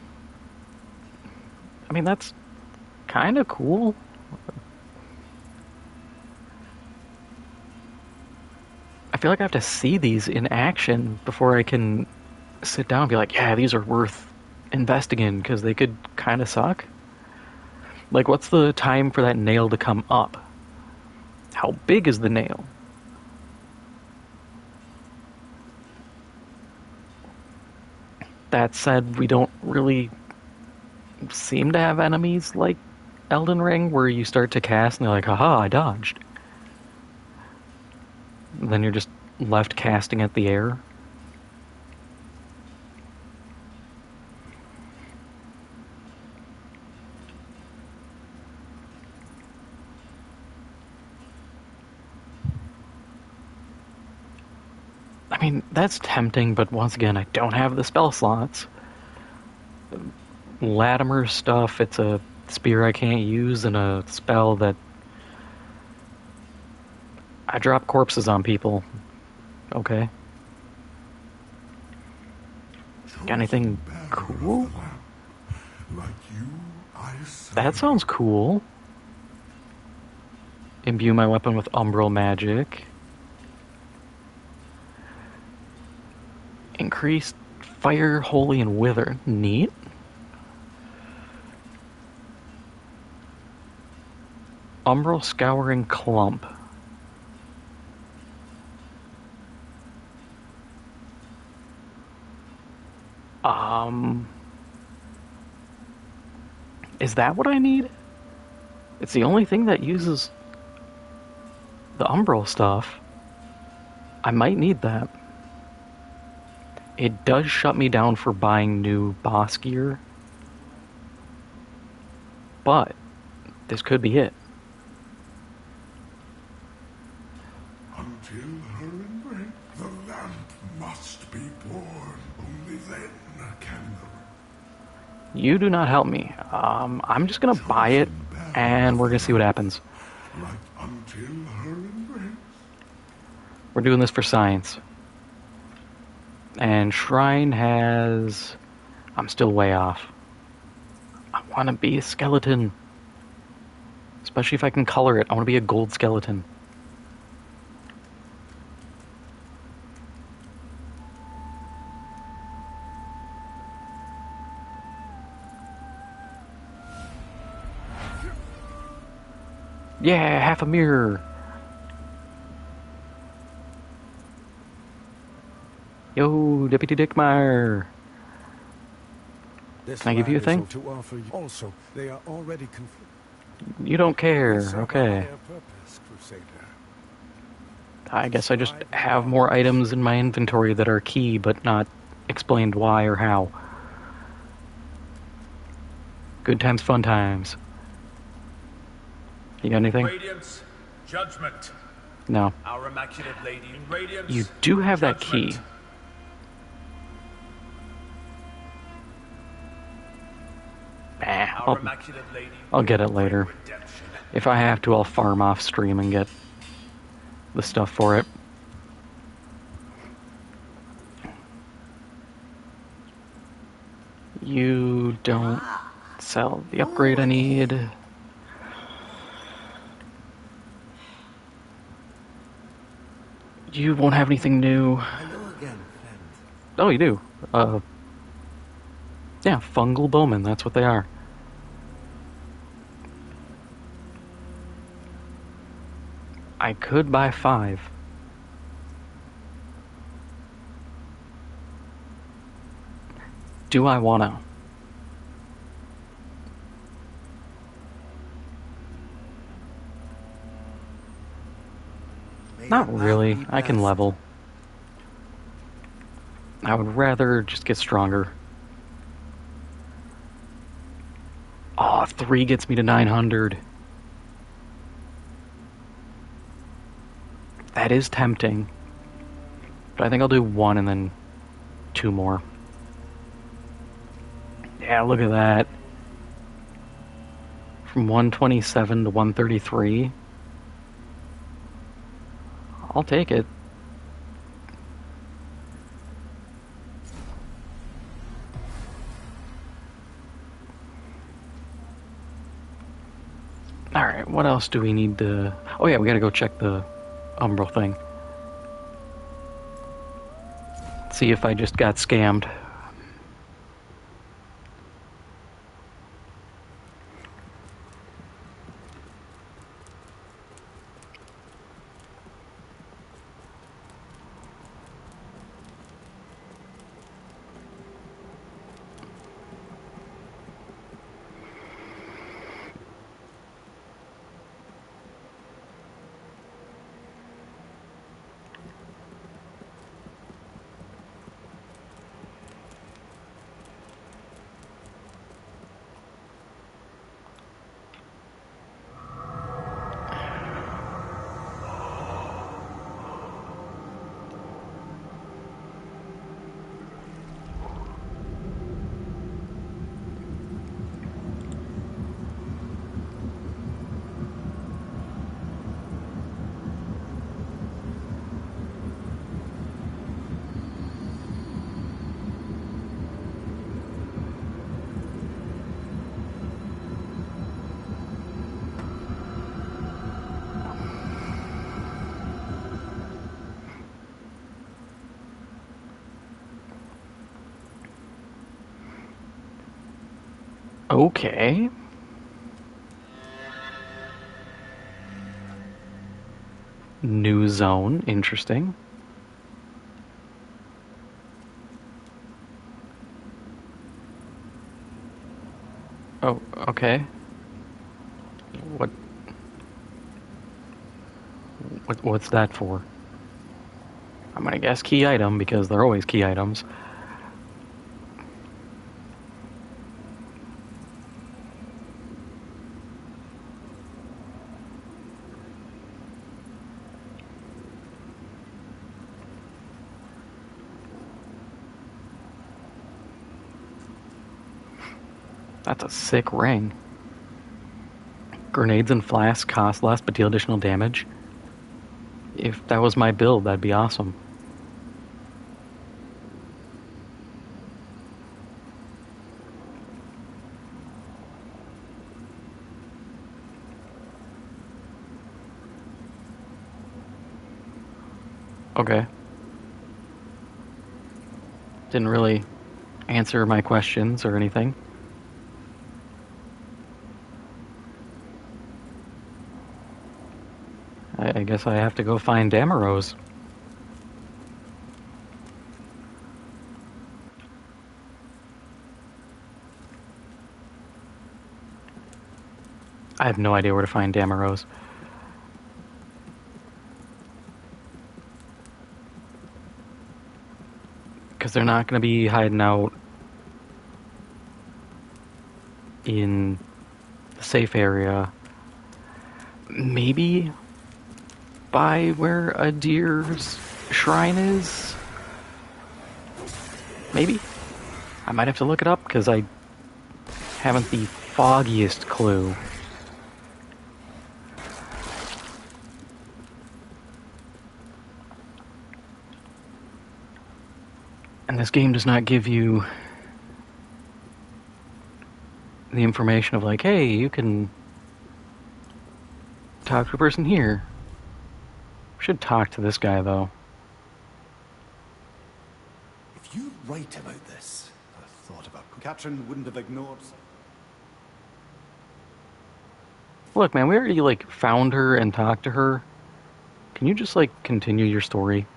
I mean, that's kind of cool. I feel like I have to see these in action before I can sit down and be like, yeah, these are worth investing in, because they could kind of suck. Like, what's the time for that nail to come up? How big is the nail? That said, we don't really seem to have enemies like Elden Ring, where you start to cast and they're like, haha, I dodged. Then you're just left casting at the air. I mean, that's tempting, but once again, I don't have the spell slots. Latimer stuff, it's a spear I can't use and a spell that I drop corpses on people. Okay. Got anything cool? That sounds cool. Imbue my weapon with umbral magic. Increased fire, holy, and wither. Neat. Umbral scouring clump. Is that what I need? It's the only thing that uses the umbral stuff. I might need that. It does shut me down for buying new boss gear. But this could be it. Until her embrace, the lamp must be born. Only then can the... You do not help me. I'm just gonna buy it, and we're gonna see what happens. Like until her embrace. We're doing this for science. And Shrine has... I'm still way off. I want to be a skeleton. Especially if I can color it. I want to be a gold skeleton. Yeah, half a mirror. Yo, Deputy Dickmeyer. This Can I give you a land thing? is all to offer you. Also, they are already conflicted. You don't care. We serve a Okay. higher purpose, Crusader. I guess I just have more items in my inventory that are key, but not explained why or how. Good times, fun times. You got anything? Radiance, judgment. No. Our Immaculate Lady in Radiance. You do have that key. judgment. Our Immaculate Lady. I'll get it later. Redemption. If I have to, I'll farm off stream and get the stuff for it. You don't sell the upgrade I need. You won't have anything new. Hello again, friend. Oh, you do. Yeah, fungal bowmen, that's what they are. I could buy 5. Do I wanna? Not really. I can level. I would rather just get stronger. Oh, 3 gets me to 900. That is tempting. But I think I'll do 1 and then 2 more. Yeah, look at that. From 127 to 133. I'll take it. Alright, what else do we need to... Oh yeah, we gotta go check the Umbral thing. See if I just got scammed. Okay. New zone, interesting. Oh, okay. What's that for? I'm gonna guess key item because they're always key items. That's a sick ring. Grenades and flasks cost less but deal additional damage. If that was my build, that'd be awesome. Okay. Didn't really answer my questions or anything. I guess I have to go find Damaros. I have no idea where to find Damaros. Because they're not going to be hiding out in the safe area. Maybe by where a deer's shrine is? Maybe? I might have to look it up because I haven't the foggiest clue. And this game does not give you the information of like, hey, you can talk to a person here. We should talk to this guy though. If you write about this, I thought about Katrin wouldn't have ignored. Look, man, we already like found her and talked to her. Can you just like continue your story?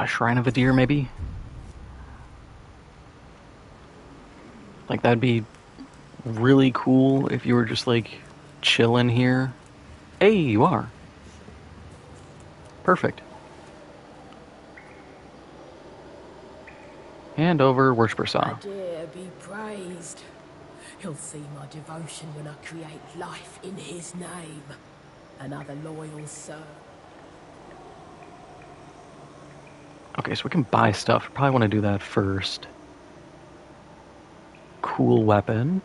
Shrine of a Deer, maybe? Like, that'd be really cool if you were just, like, chilling here. Hey, you are. Perfect. Hand over, worshiper saw. I dare be praised. He'll see my devotion when I create life in his name. Another loyal servant. Okay, so we can buy stuff. Probably want to do that first. Cool weapon.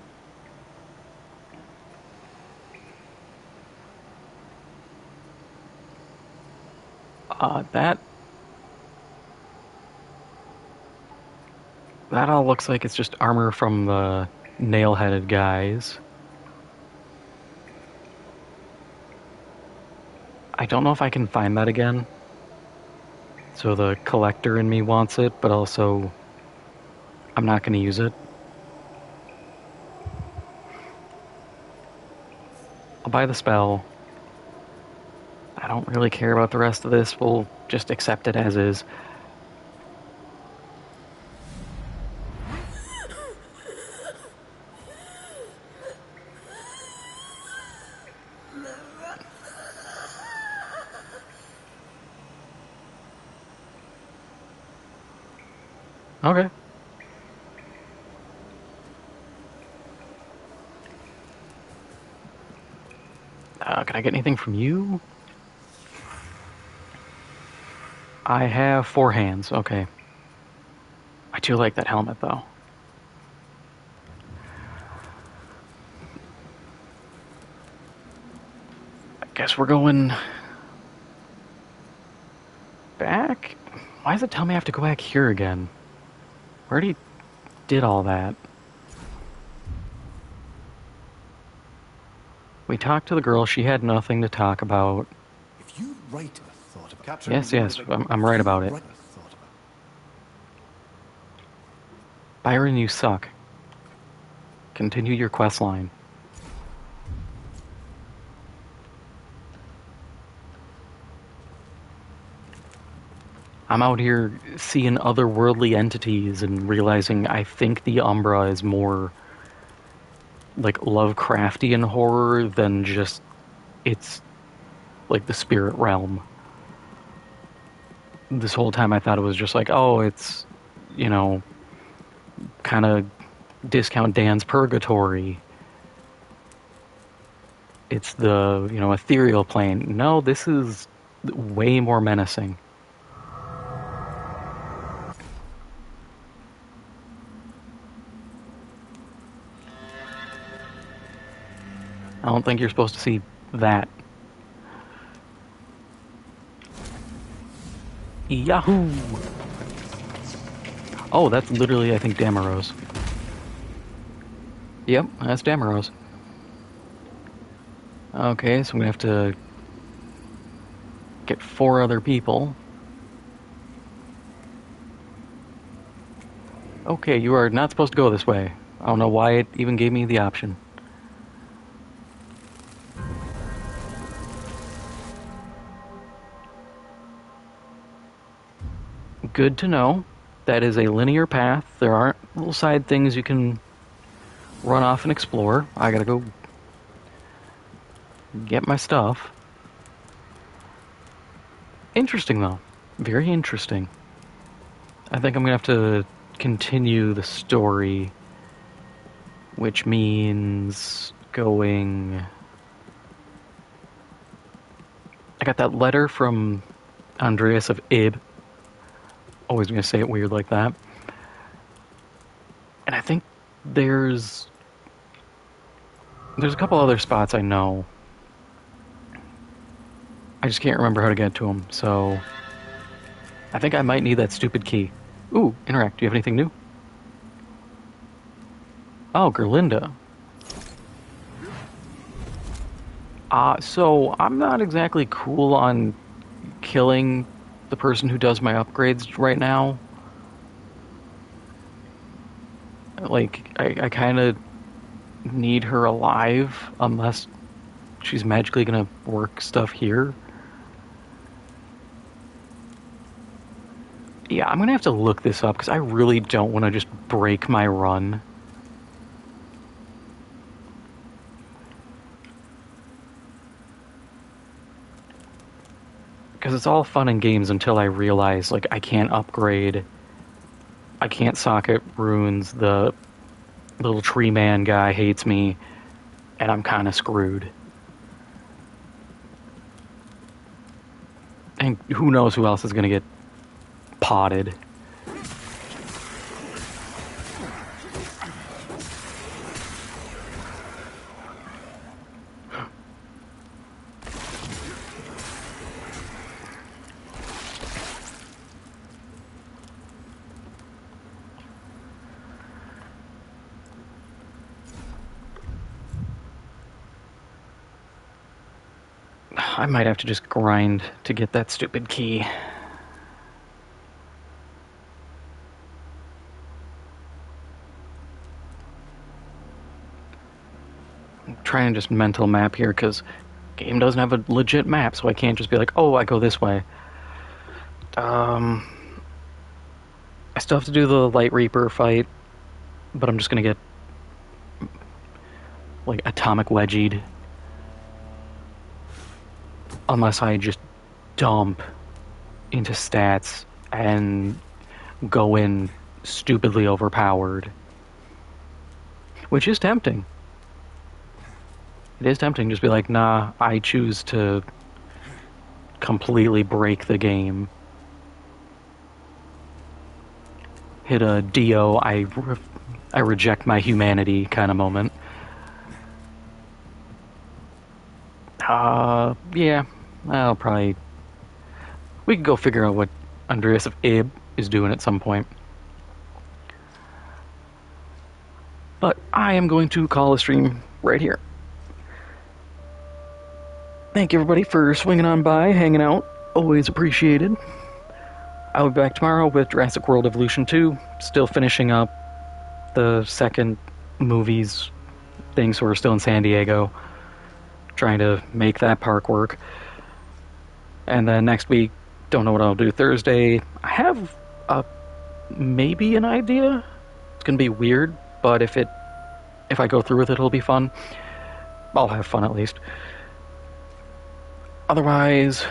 That all looks like it's just armor from the nail-headed guys. I don't know if I can find that again. So the collector in me wants it, but also I'm not going to use it. I'll buy the spell. I don't really care about the rest of this. We'll just accept it as is. Okay. Can I get anything from you? I have 4 hands. Okay. I do like that helmet, though. I guess we're going back? Why does it tell me I have to go back here again? We already did all that. We talked to the girl. She had nothing to talk about. If you write a thought about Katrin, Yes, I'm right about it. Byron, you suck. Continue your quest line. I'm out here seeing otherworldly entities and realizing I think the Umbra is more like Lovecraftian horror than just it's like the spirit realm. This whole time I thought it was just like, oh, it's, you know, kind of Discount Dan's Purgatory. It's the, you know, ethereal plane. No, this is way more menacing. I don't think you're supposed to see that. Yahoo! Oh, that's literally, I think, Damaros. Yep, that's Damaros. Okay, so I'm gonna have to get 4 other people. Okay, you are not supposed to go this way. I don't know why it even gave me the option. Good to know. that is a linear path. There aren't little side things you can run off and explore. I gotta go get my stuff. Interesting, though. Very interesting. I think I'm gonna have to continue the story, which means going... I got that letter from Andreas of Ib. Always gonna say it weird like that. And I think there's a couple other spots I know. I just can't remember how to get to them, so I think I might need that stupid key. Ooh, interact. Do you have anything new? Oh, Gerlinda. So I'm not exactly cool on killing the person who does my upgrades right now. Like, I kind of need her alive unless she's magically gonna work stuff here. Yeah, I'm gonna have to look this up because I really don't want to just break my run. Because it's all fun and games until I realize, like, I can't upgrade. I can't socket runes. The little tree man guy hates me, and I'm kind of screwed. And who knows who else is going to get potted. I might have to just grind to get that stupid key. I'm trying to just mental map here because game doesn't have a legit map, so I can't just be like, oh, I go this way. I still have to do the Light Reaper fight, but I'm just gonna get like atomic wedgied. Unless I just dump into stats and go in stupidly overpowered. Which is tempting. It is tempting to just be like, nah, I choose to completely break the game. Hit a Dio, I reject my humanity kind of moment. Yeah, I'll probably... We can go figure out what Andreas of Ib is doing at some point. But I am going to call a stream right here. Thank you, everybody, for swinging on by, hanging out. Always appreciated. I'll be back tomorrow with Jurassic World Evolution 2. Still finishing up the second movies thing, so we're still in San Diego. Trying to make that park work. And then next week, don't know what I'll do Thursday. I have maybe an idea. It's gonna be weird, but if I go through with it, it'll be fun. I'll have fun at least. Otherwise,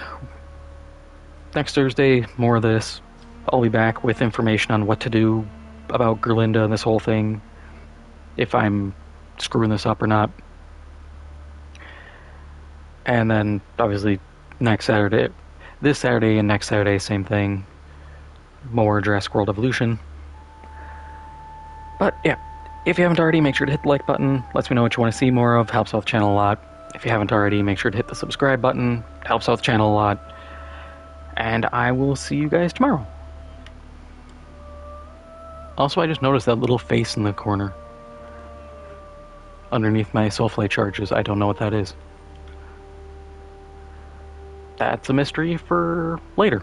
next Thursday, more of this. I'll be back with information on what to do about Gerlinda and this whole thing. If I'm screwing this up or not. And then, obviously, this Saturday and next Saturday, same thing. More Jurassic World Evolution. But, yeah, if you haven't already, make sure to hit the like button. Lets me know what you want to see more of. Helps out the channel a lot. If you haven't already, make sure to hit the subscribe button. Helps out the channel a lot. And I will see you guys tomorrow. Also, I just noticed that little face in the corner. Underneath my Soulflay charges. I don't know what that is. That's a mystery for later.